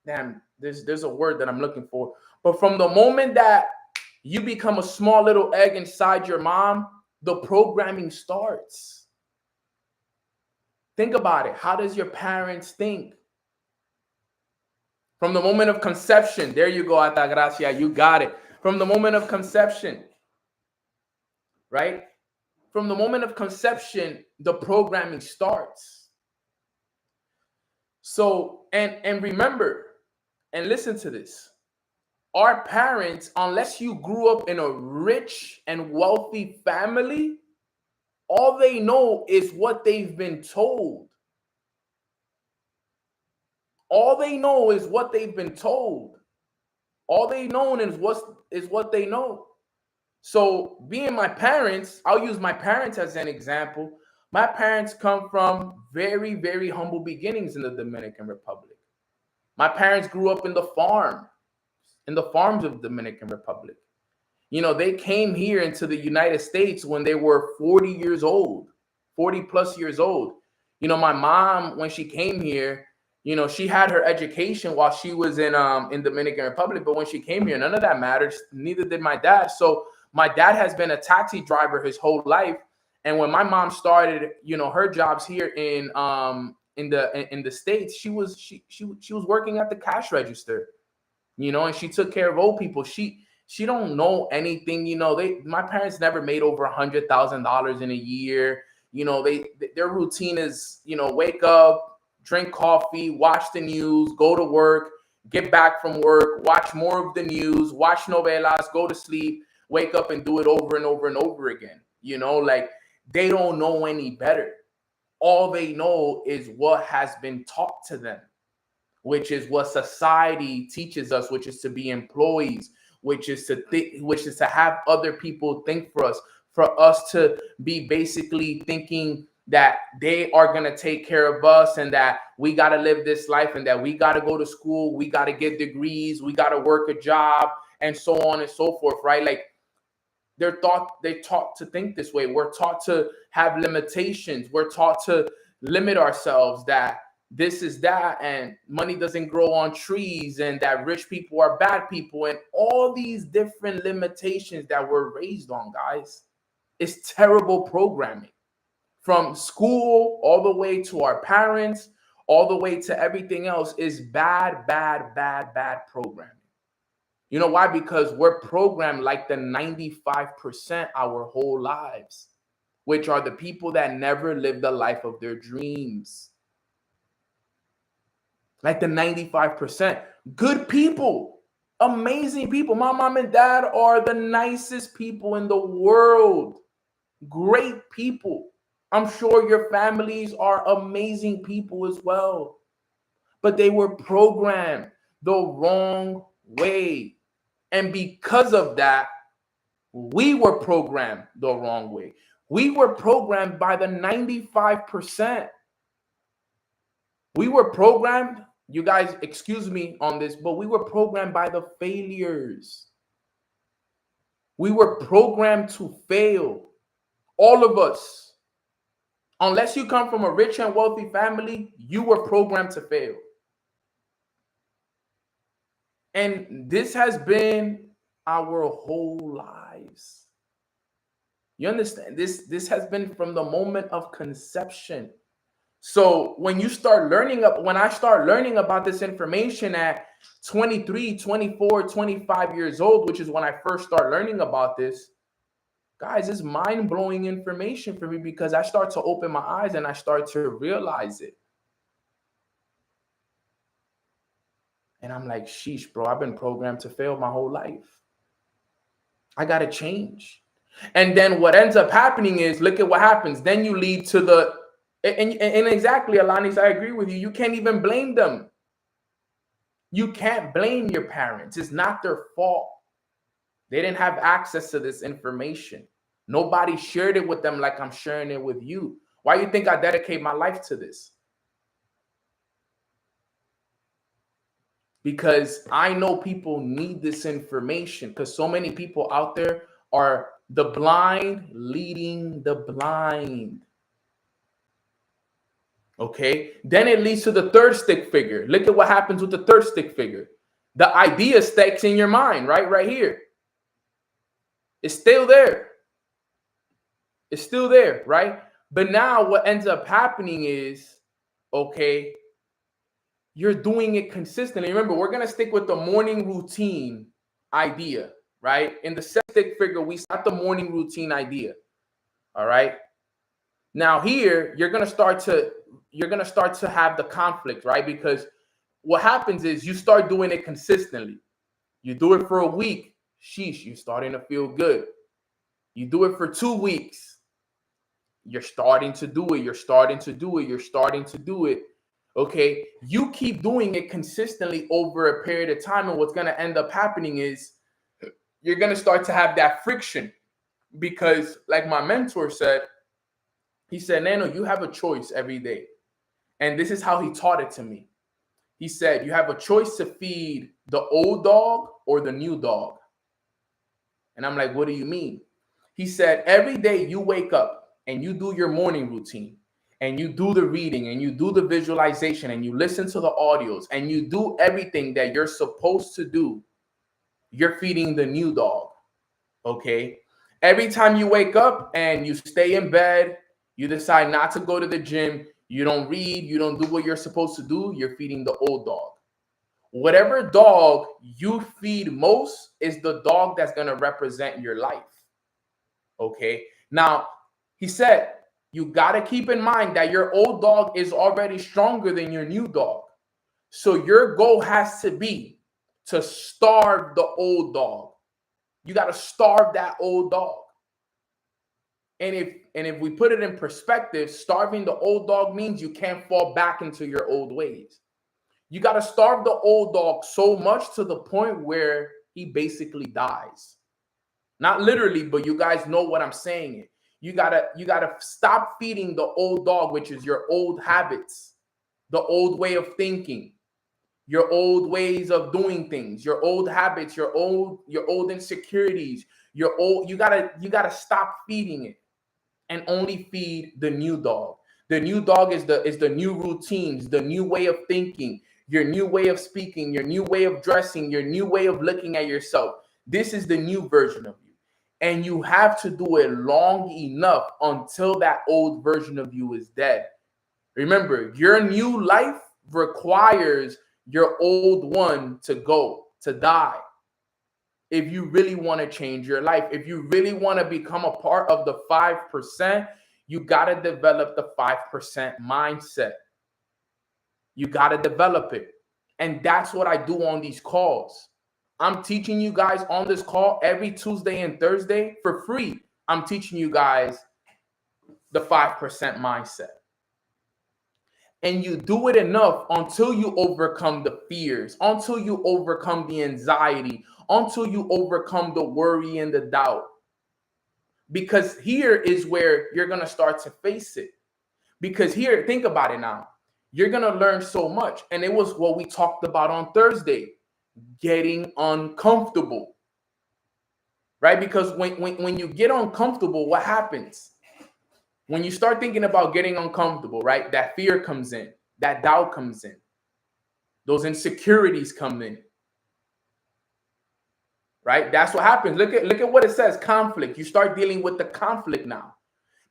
damn, there's a word that I'm looking for. But from the moment that you become a small little egg inside your mom, the programming starts. Think about it. How does your parents think? From the moment of conception, there you go, Altagracia, you got it. From the moment of conception, right? From the moment of conception, the programming starts. So, and remember, and listen to this. Our parents, unless you grew up in a rich and wealthy family, all they know is what they've been told. All they know is what they've been told. All they know is what they know. So being my parents, I'll use my parents as an example. My parents come from very, very humble beginnings in the Dominican Republic. My parents grew up in the farms of the Dominican Republic. You know, they came here into the United States when they were 40 years old, 40 plus years old. You know, my mom, when she came here, you know, she had her education while she was in Dominican Republic, but when she came here, none of that mattered. Neither did my dad. So my dad has been a taxi driver his whole life. And when my mom started, you know, her jobs here in the States, she was working at the cash register, you know, and she took care of old people. She don't know anything, you know. My parents never made over $100,000 in a year. You know, their routine is, you know, wake up, drink coffee, watch the news, go to work, get back from work, watch more of the news, watch novelas, go to sleep, wake up and do it over and over and over again. You know, like, they don't know any better. all they know is what has been taught to them, which is what society teaches us, which is to be employees, which is to which is to have other people think for us to be basically thinking that they are going to take care of us, and that we got to live this life, and that we got to go to school, we got to get degrees, we got to work a job, and so on and so forth, right? Like they're taught to think this way. We're taught to have limitations. We're taught to limit ourselves, that this is that, and money doesn't grow on trees, and that rich people are bad people, and all these different limitations that we're raised on, guys. It's terrible programming. From school all the way to our parents, all the way to everything else is bad, bad, bad, bad programming. You know why? Because we're programmed like the 95% our whole lives, which are the people that never live the life of their dreams. Like the 95%. Good people, amazing people. My mom and dad are the nicest people in the world. Great people. I'm sure your families are amazing people as well. But they were programmed the wrong way. And because of that, we were programmed the wrong way. We were programmed by the 95%. We were programmed, you guys, excuse me on this, but we were programmed by the failures. We were programmed to fail. All of us. Unless you come from a rich and wealthy family, you were programmed to fail. And this has been our whole lives. You understand? This has been from the moment of conception. So when I start learning about this information at 23, 24, 25 years old, which is when I first start learning about this, guys, it's mind-blowing information for me, because I start to open my eyes and I start to realize it. And I'm like, sheesh, bro, I've been programmed to fail my whole life. I got to change. And then what ends up happening is, look at what happens. Then you lead to the, and exactly, Alanis, I agree with you. You can't even blame them. You can't blame your parents. It's not their fault. They didn't have access to this information. Nobody shared it with them like I'm sharing it with you. Why do you think I dedicate my life to this? Because I know people need this information, because so many people out there are the blind leading the blind. Okay, then it leads to the third stick figure. Look at what happens with the third stick figure. The idea sticks in your mind, right here. It's still there. It's still there, right? But now what ends up happening is, okay, you're doing it consistently. Remember, we're going to stick with the morning routine idea, right? In the second stick figure, we got the morning routine idea. All right. Now here, you're going to start to have the conflict, right? Because what happens is you start doing it consistently. You do it for a week. Sheesh, you're starting to feel good. You do it for 2 weeks. You're starting to do it. You're starting to do it. You're starting to do it. Okay. You keep doing it consistently over a period of time. And what's going to end up happening is you're going to start to have that friction, because like my mentor said, he said, Nano, you have a choice every day. And this is how he taught it to me. He said, you have a choice to feed the old dog or the new dog. And I'm like, what do you mean? He said, every day you wake up and you do your morning routine, and you do the reading, and you do the visualization, and you listen to the audios, and you do everything that you're supposed to do, you're feeding the new dog. Okay. Every time you wake up and you stay in bed, you decide not to go to the gym, you don't read, you don't do what you're supposed to do, you're feeding the old dog. Whatever dog you feed most is the dog that's going to represent your life. Okay. Now, he said, you got to keep in mind that your old dog is already stronger than your new dog. So your goal has to be to starve the old dog. You got to starve that old dog. And if we put it in perspective, starving the old dog means you can't fall back into your old ways. You got to starve the old dog so much to the point where he basically dies. Not literally, but you guys know what I'm saying. You gotta stop feeding the old dog, which is your old habits, the old way of thinking, your old ways of doing things, your old habits, your old insecurities, you gotta stop feeding it and only feed the new dog. The new dog is the new routines, the new way of thinking, your new way of speaking, your new way of dressing, your new way of looking at yourself. This is the new version of you. And you have to do it long enough until that old version of you is dead. Remember, your new life requires your old one to go, to die. If you really want to change your life, if you really want to become a part of the 5%, you got to develop the 5% mindset. You got to develop it. And that's what I do on these calls. I'm teaching you guys on this call every Tuesday and Thursday for free. I'm teaching you guys the 5% mindset. And you do it enough until you overcome the fears, until you overcome the anxiety, until you overcome the worry and the doubt. Because here is where you're going to start to face it. Because here, think about it now. You're going to learn so much. And it was what we talked about on Thursday, getting uncomfortable. Right? Because when you get uncomfortable, what happens? When you start thinking about getting uncomfortable, right? That fear comes in, that doubt comes in, those insecurities come in. Right? That's what happens. Look at what it says, conflict. You start dealing with the conflict now.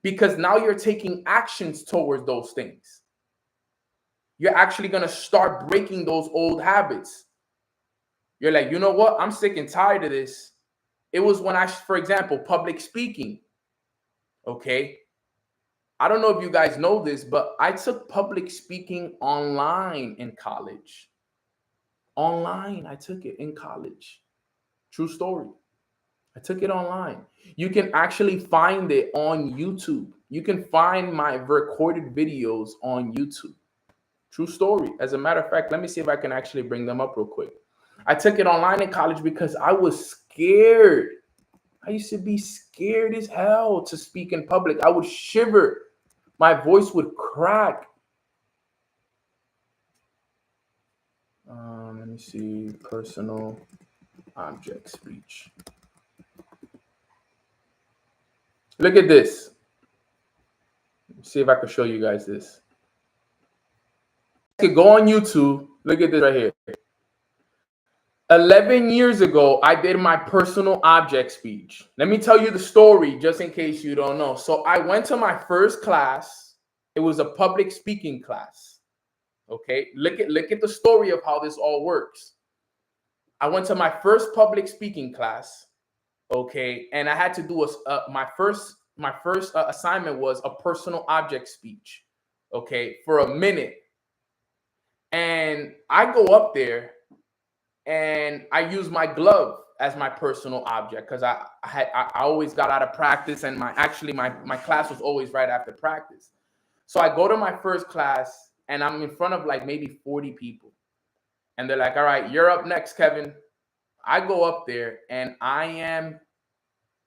Because now you're taking actions towards those things. You're actually going to start breaking those old habits. You're like, you know what? I'm sick and tired of this. It was when for example, public speaking. Okay. I don't know if you guys know this, but I took public speaking online in college. Online, I took it in college. True story. I took it online. You can actually find it on YouTube. You can find my recorded videos on YouTube. True story. As a matter of fact, let me see if I can actually bring them up real quick. I took it online in college because I was scared. I used to be scared as hell to speak in public. I would shiver. My voice would crack. Let me see. Personal object speech. Look at this. Let's see if I can show you guys this. You could go on YouTube. Look at this right here. 11 years ago, I did my personal object speech. Let me tell you the story just in case you don't know. So I went to my first class. It was a public speaking class. Okay, look at the story of how this all works. I went to my first public speaking class. Okay, and I had to do my first assignment was a personal object speech. Okay, for a minute. And I go up there and I use my glove as my personal object because I always got out of practice, and my class was always right after practice. So I go to my first class and I'm in front of like maybe 40 people. And they're like, all right, you're up next, Kevin. I go up there and I am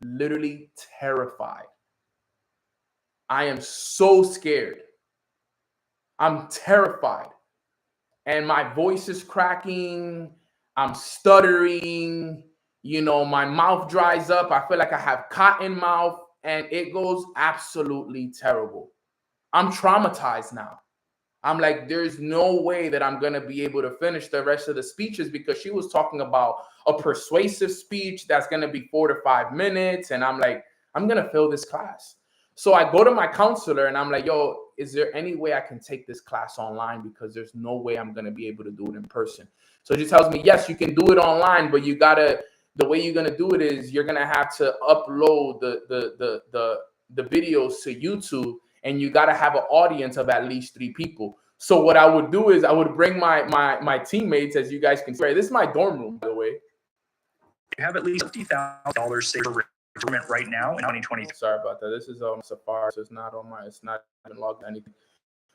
literally terrified. I am so scared. I'm terrified. And my voice is cracking. I'm stuttering. My mouth dries up. I feel like I have cotton mouth, and it goes absolutely terrible. I'm traumatized now. I'm like, there's no way that I'm going to be able to finish the rest of the speeches, because she was talking about a persuasive speech that's going to be 4 to 5 minutes. And I'm like, I'm going to fail this class. So I go to my counselor and I'm like, yo, is there any way I can take this class online? Because there's no way I'm going to be able to do it in person. So she tells me, yes, you can do it online, but the way you're going to do it is you're going to have to upload the videos to YouTube, and you got to have an audience of at least 3 people. So what I would do is I would bring my teammates, as you guys can see. This is my dorm room, by the way. You have at least $50,000 saved. right now in 2020. Sorry about that. This is Safari, so it's not on my. It's not even logged anything.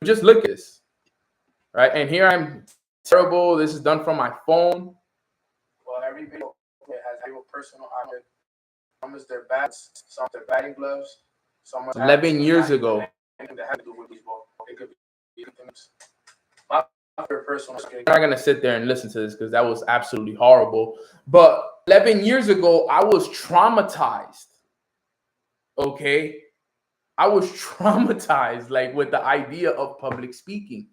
Just look at this, right? And here I'm terrible. This is done from my phone. Well, every video has your personal items. Some is their bats, some their batting gloves, some 11 years ago. Anything that has to do with baseball. It could be things. My personal. I'm not gonna sit there and listen to this because that was absolutely horrible. But 11 years ago, I was traumatized. Okay, I was traumatized, like with the idea of public speaking.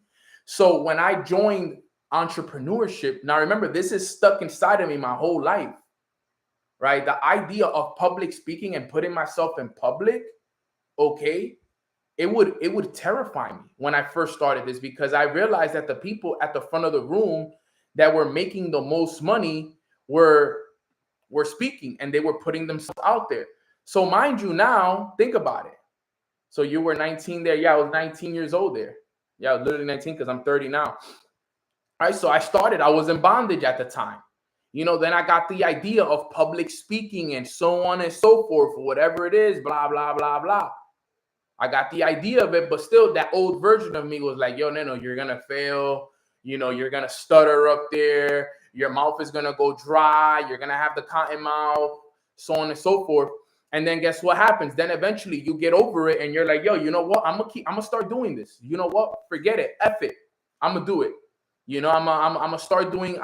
So when I joined entrepreneurship, now remember, this is stuck inside of me my whole life, right? The idea of public speaking and putting myself in public, okay, it would terrify me when I first started this, because I realized that the people at the front of the room that were making the most money were speaking, and they were putting themselves out there. So mind you, now think about it. So you were 19 there. Yeah, I was 19 years old there. Yeah, I was literally 19 because I'm 30 now. All right, so I was in bondage at the time. Then I got the idea of public speaking and so on and so forth, whatever it is, blah, blah, blah, blah. I got the idea of it, but still that old version of me was like, yo, no, you're going to fail. You're going to stutter up there. Your mouth is going to go dry. You're going to have the cotton mouth, so on and so forth. And then guess what happens? Then eventually you get over it and you're like, yo, you know what? I'm gonna start doing this. You know what? Forget it. F it. I'm gonna do it. I'm gonna start doing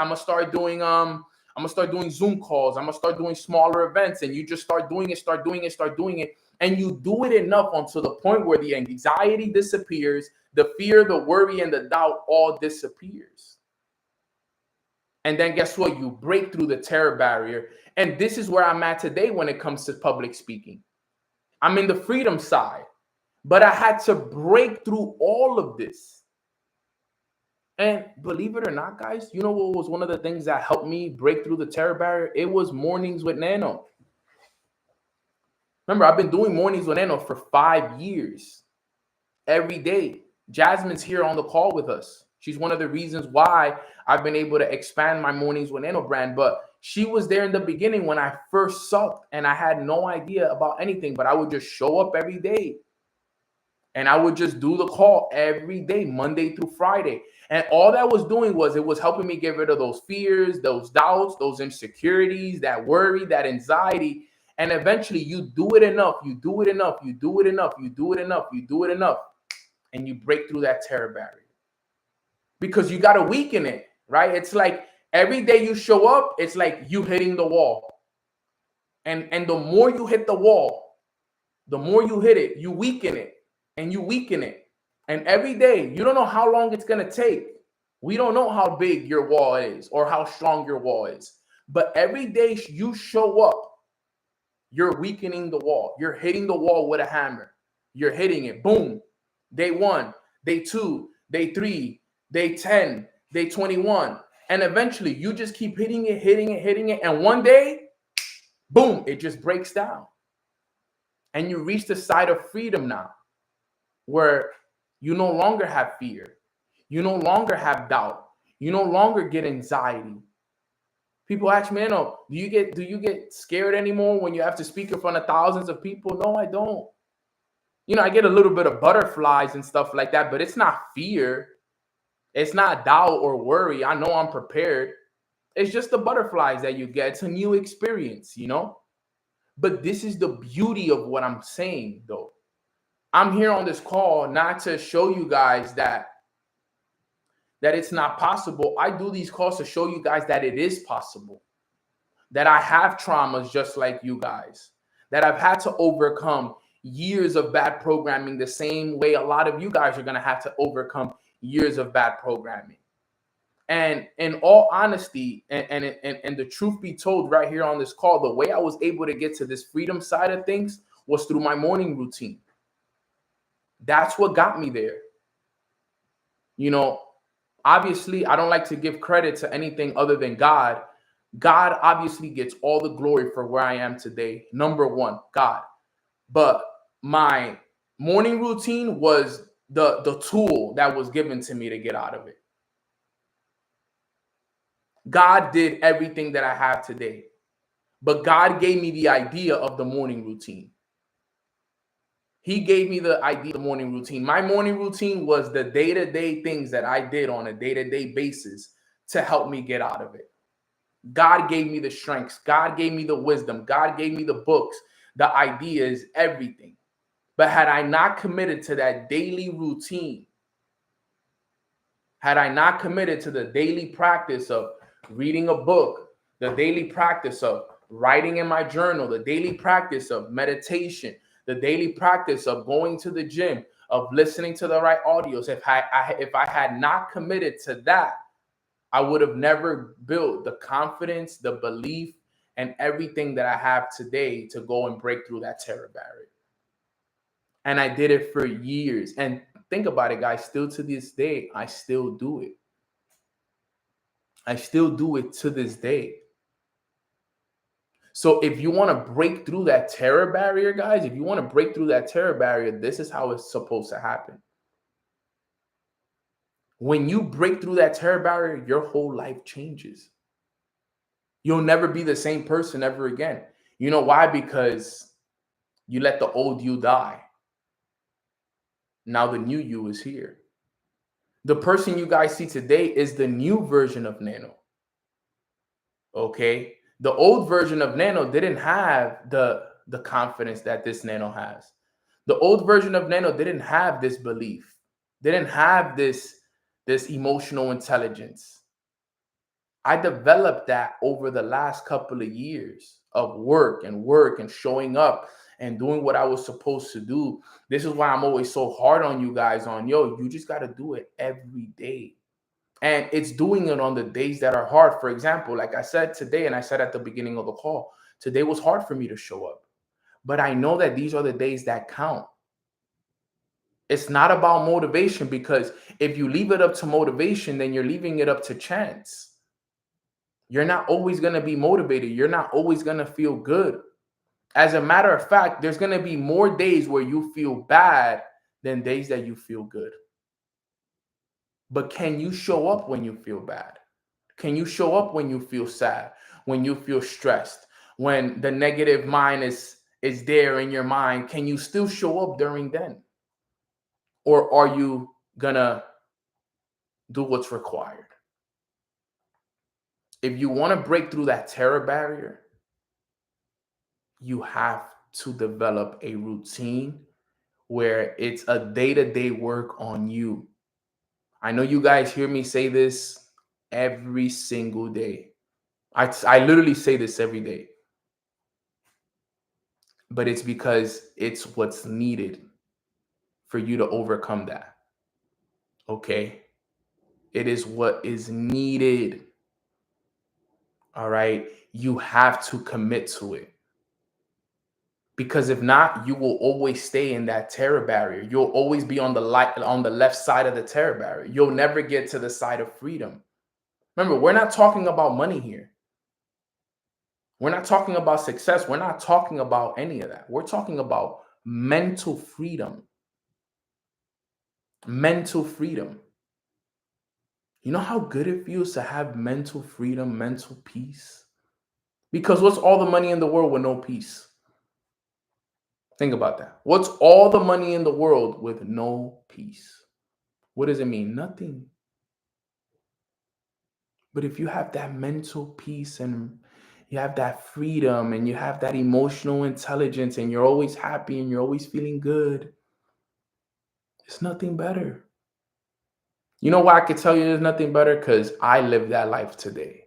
Zoom calls. I'm gonna start doing smaller events, and you just start doing it. And you do it enough until the point where the anxiety disappears, the fear, the worry, and the doubt all disappears. And then guess what? You break through the terror barrier. And this is where I'm at today when it comes to public speaking. I'm in the freedom side, but I had to break through all of this. And believe it or not, guys, you know what was one of the things that helped me break through the terror barrier? It was Mornings with Nano. Remember, I've been doing Mornings with Nano for 5 years. Every day. Jasmine's here on the call with us. She's one of the reasons why I've been able to expand my Mornings with Nano brand. But she was there in the beginning when I first sucked and I had no idea about anything. But I would just show up every day. And I would just do the call every day, Monday through Friday. And all that was doing was it was helping me get rid of those fears, those doubts, those insecurities, that worry, that anxiety. And eventually you do it enough, and you break through that terror barrier. Because you got to weaken it, right? It's like every day you show up, it's like you hitting the wall. And the more you hit the wall, the more you hit it, you weaken it. And you weaken it. And every day, you don't know how long it's going to take. We don't know how big your wall is or how strong your wall is. But every day you show up, you're weakening the wall. You're hitting the wall with a hammer. You're hitting it. Boom. Day 1, day 2, day 3, day 10, day 21. And eventually you just keep hitting it. And one day, boom, it just breaks down. And you reach the side of freedom now, where you no longer have fear. You no longer have doubt. You no longer get anxiety. People ask me, do you get scared anymore when you have to speak in front of thousands of people? No, I don't. I get a little bit of butterflies and stuff like that, but it's not fear. It's not doubt or worry. I know I'm prepared. It's just the butterflies that you get. It's a new experience, But this is the beauty of what I'm saying, though. I'm here on this call not to show you guys that it's not possible. I do these calls to show you guys that it is possible. That I have traumas just like you guys. That I've had to overcome years of bad programming the same way a lot of you guys are going to have to overcome years of bad programming. And in all honesty, and the truth be told right here on this call, the way I was able to get to this freedom side of things was through my morning routine. That's what got me there. Obviously, I don't like to give credit to anything other than God. God obviously gets all the glory for where I am today. Number one, God. But my morning routine was the tool that was given to me to get out of it. God did everything that I have today. But God gave me the idea of the morning routine. He gave me the idea of the morning routine. My morning routine was the day-to-day things that I did on a day-to-day basis to help me get out of it. God gave me the strengths. God gave me the wisdom. God gave me the books, the ideas, everything. But had I not committed to that daily routine, had I not committed to the daily practice of reading a book, the daily practice of writing in my journal, the daily practice of meditation, the daily practice of going to the gym, of listening to the right audios, if I had not committed to that, I would have never built the confidence, the belief, and everything that I have today to go and break through that terror barrier. And I did it for years. And think about it, guys, still to this day, I still do it. I still do it to this day. So if you want to break through that terror barrier, guys, if you want to break through that terror barrier, this is how it's supposed to happen. When you break through that terror barrier, your whole life changes. You'll never be the same person ever again. You know why? Because you let the old you die. Now the new you is here. The person you guys see today is the new version of Nano. Okay? The old version of Nano didn't have the confidence that this Nano has. The old version of Nano didn't have this belief, didn't have this emotional intelligence. I developed that over the last couple of years of work and showing up and doing what I was supposed to do. This is why I'm always so hard on you guys on, yo, you just got to do it every day. And it's doing it on the days that are hard. For example, like I said today, and I said at the beginning of the call, today was hard for me to show up. But I know that these are the days that count. It's not about motivation, because if you leave it up to motivation, then you're leaving it up to chance. You're not always going to be motivated. You're not always going to feel good. As a matter of fact, there's going to be more days where you feel bad than days that you feel good. But can you show up when you feel bad? Can you show up when you feel sad, when you feel stressed, when the negative mind is there in your mind? Can you still show up during then? Or are you going to do what's required? If you want to break through that terror barrier, you have to develop a routine where it's a day-to-day work on you. I know you guys hear me say this every single day. I literally say this every day. But it's because it's what's needed for you to overcome that. Okay? It is what is needed. All right? You have to commit to it. Because if not, you will always stay in that terror barrier. You'll always be on the left side of the terror barrier. You'll never get to the side of freedom. Remember, we're not talking about money here. We're not talking about success. We're not talking about any of that. We're talking about mental freedom. Mental freedom. You know how good it feels to have mental freedom, mental peace? Because what's all the money in the world with no peace? Think about that. What's all the money in the world with no peace? What does it mean? Nothing. But if you have that mental peace and you have that freedom and you have that emotional intelligence and you're always happy and you're always feeling good, it's nothing better. You know why I could tell you there's nothing better? Because I live that life today.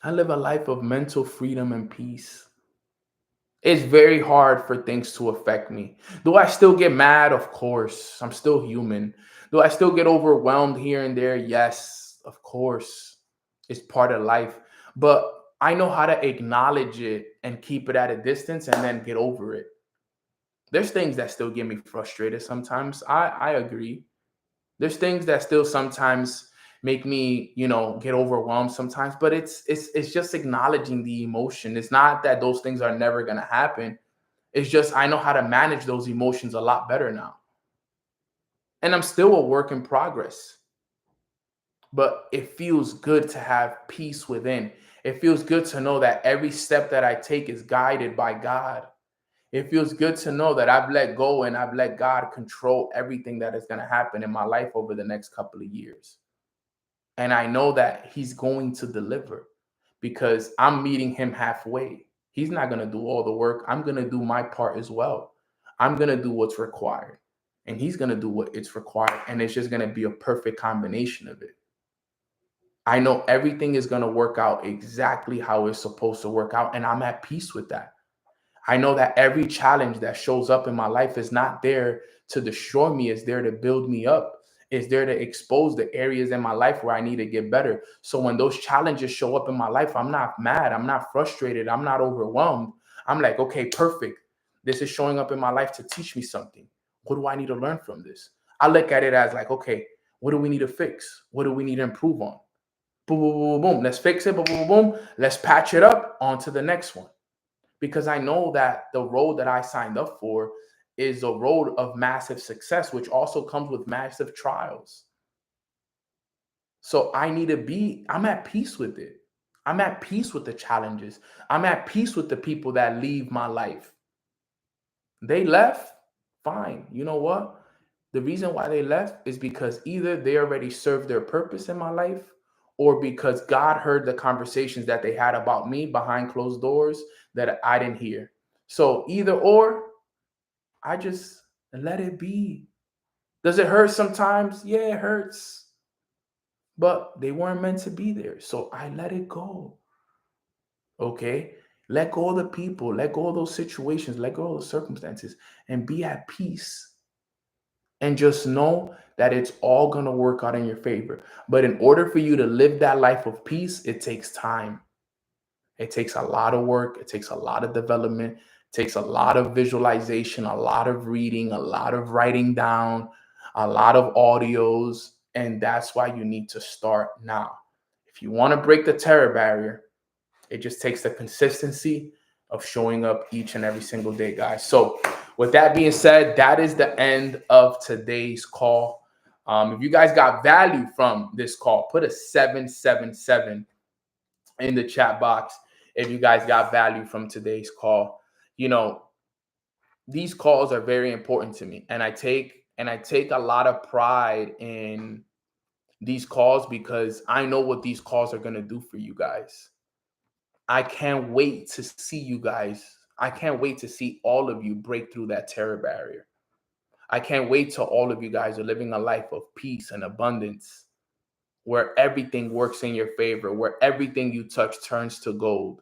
I live a life of mental freedom and peace. It's very hard for things to affect me. Do I still get mad? Of course. I'm still human. Do I still get overwhelmed here and there? Yes, of course. It's part of life. But I know how to acknowledge it and keep it at a distance and then get over it. There's things that still get me frustrated sometimes. I agree. There's things that still sometimes make me, get overwhelmed sometimes, but it's just acknowledging the emotion. It's not that those things are never going to happen. It's just I know how to manage those emotions a lot better now. And I'm still a work in progress. But it feels good to have peace within. It feels good to know that every step that I take is guided by God. It feels good to know that I've let go and I've let God control everything that is going to happen in my life over the next couple of years. And I know that He's going to deliver because I'm meeting Him halfway. He's not going to do all the work. I'm going to do my part as well. I'm going to do what's required. And He's going to do what it's required. And it's just going to be a perfect combination of it. I know everything is going to work out exactly how it's supposed to work out. And I'm at peace with that. I know that every challenge that shows up in my life is not there to destroy me, it's there to build me up. It's there to expose the areas in my life where I need to get better. So when those challenges show up in my life, I'm not mad, I'm not frustrated, I'm not overwhelmed. I'm like, okay, perfect. This is showing up in my life to teach me something. What do I need to learn from this? I look at it as like, okay, what do we need to fix? What do we need to improve on? Boom, boom, boom, boom. Let's fix it. Boom, boom, boom, boom. Let's patch it up. On to the next one, because I know that the road that I signed up for is a road of massive success, which also comes with massive trials. So I'm at peace with it. I'm at peace with the challenges. I'm at peace with the people that leave my life. They left, fine. You know what? The reason why they left is because either they already served their purpose in my life, or because God heard the conversations that they had about me behind closed doors that I didn't hear. So either or, I just let it be. Does it hurt sometimes? Yeah, it hurts. But they weren't meant to be there. So I let it go. Okay? Let go of the people, let go of those situations, let go of those circumstances, and be at peace. And just know that it's all going to work out in your favor. But in order for you to live that life of peace, it takes time. It takes a lot of work. It takes a lot of development. It takes a lot of visualization, a lot of reading, a lot of writing down, a lot of audios. And that's why you need to start now. If you want to break the terror barrier, it just takes the consistency of showing up each and every single day, guys. So, with that being said, that is the end of today's call. If you guys got value from this call, put a 777 in the chat box. If you guys got value from today's call, you know, these calls are very important to me, and I take a lot of pride in these calls because I know what these calls are going to do for you guys. I can't wait to see you guys. I can't wait to see all of you break through that terror barrier. I can't wait till all of you guys are living a life of peace and abundance, where everything works in your favor, where everything you touch turns to gold.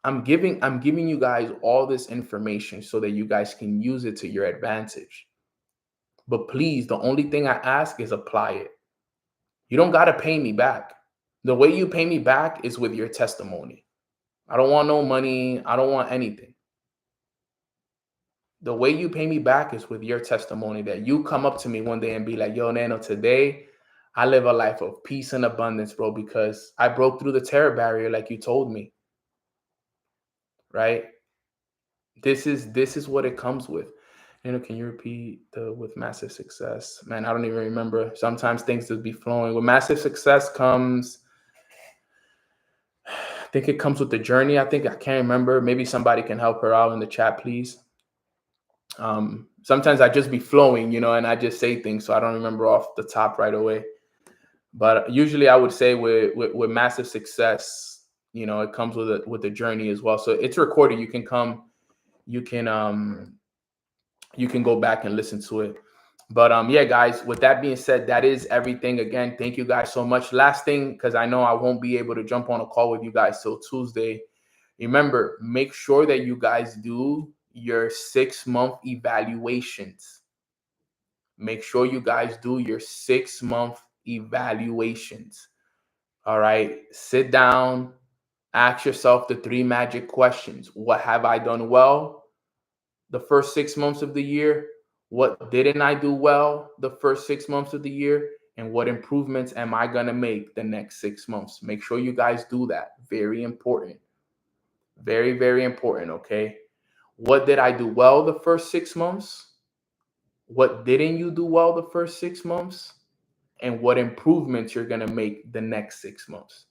I'm giving you guys all this information so that you guys can use it to your advantage. But please, the only thing I ask is apply it. You don't got to pay me back. The way you pay me back is with your testimony. I don't want no money. I don't want anything. The way you pay me back is with your testimony, that you come up to me one day and be like, yo, Nano, today I live a life of peace and abundance, bro, because I broke through the terror barrier like you told me, right? This is what it comes with. Can you repeat the with massive success? Man, I don't even remember. Sometimes things just be flowing. With massive success comes, I think it comes with the journey. I can't remember. Maybe somebody can help her out in the chat, please. Sometimes I just be flowing, and I just say things, so I don't remember off the top right away. But usually I would say with massive success, it comes with the journey as well. So it's recorded. You can you can go back and listen to it. But yeah, guys, with that being said, that is everything. Again, thank you guys so much. Last thing, because I know I won't be able to jump on a call with you guys till Tuesday. Remember, make sure that you guys do your 6-month evaluations. Make sure you guys do your 6-month evaluations. All right. Sit down, ask yourself the 3 magic questions. What have I done well the first 6 months of the year? What didn't I do well the first 6 months of the year? And what improvements am I going to make the next 6 months? Make sure you guys do that. Very important. Very, very important. Okay. What did I do well the first 6 months? What didn't you do well the first 6 months? And what improvements you're going to make the next 6 months?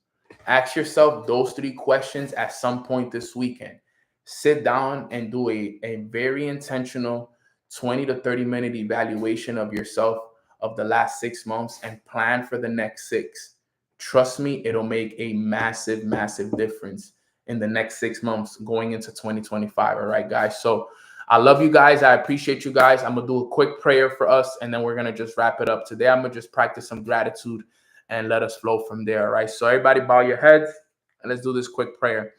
Ask yourself those 3 questions at some point this weekend. Sit down and do a very intentional 20 to 30-minute evaluation of yourself of the last 6 months and plan for the next six. Trust me, it'll make a massive, massive difference in the next 6 months going into 2025. All right, guys. So I love you guys. I appreciate you guys. I'm going to do a quick prayer for us and then we're going to just wrap it up. Today, I'm going to just practice some gratitude and let us flow from there. All right. So everybody bow your heads and let's do this quick prayer.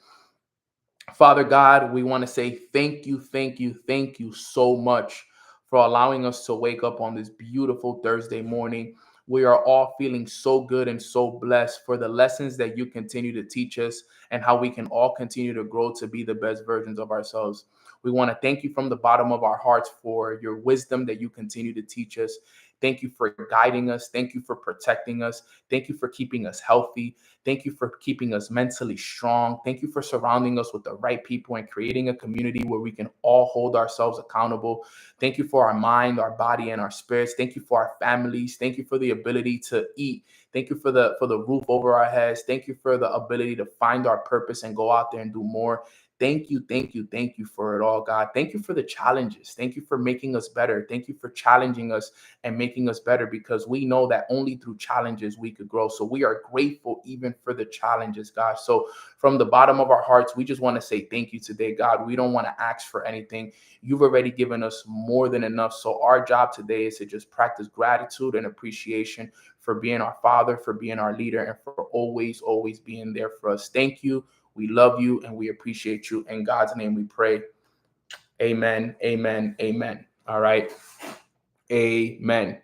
Father God, we want to say thank you, thank you, thank you so much for allowing us to wake up on this beautiful Thursday morning. We are all feeling so good and so blessed for the lessons that you continue to teach us and how we can all continue to grow to be the best versions of ourselves. We want to thank you from the bottom of our hearts for your wisdom that you continue to teach us. Thank you for guiding us. Thank you for protecting us. Thank you for keeping us healthy. Thank you for keeping us mentally strong. Thank you for surrounding us with the right people and creating a community where we can all hold ourselves accountable. Thank you for our mind, our body, and our spirits. Thank you for our families. Thank you for the ability to eat. Thank you for the roof over our heads. Thank you for the ability to find our purpose and go out there and do more. Thank you, thank you, thank you for it all, God. Thank you for the challenges. Thank you for making us better. Thank you for challenging us and making us better because we know that only through challenges we could grow. So we are grateful even for the challenges, God. So from the bottom of our hearts, we just want to say thank you today, God. We don't want to ask for anything. You've already given us more than enough. So our job today is to just practice gratitude and appreciation for being our Father, for being our leader, and for always, always being there for us. Thank you. We love you and we appreciate you. In God's name we pray. Amen, amen, amen. All right. Amen.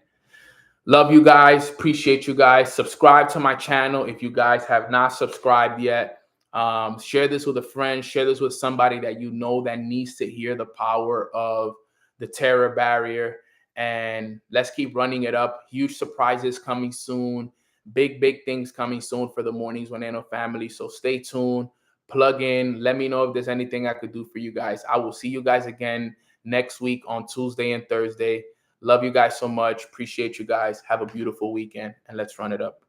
Love you guys. Appreciate you guys. Subscribe to my channel if you guys have not subscribed yet. Share this with a friend. Share this with somebody that you know that needs to hear the power of the terror barrier. And let's keep running it up. Huge surprises coming soon. Big, big things coming soon for the Mornings with Nano family. So stay tuned. Plug in. Let me know if there's anything I could do for you guys. I will see you guys again next week on Tuesday and Thursday. Love you guys so much. Appreciate you guys. Have a beautiful weekend and let's run it up.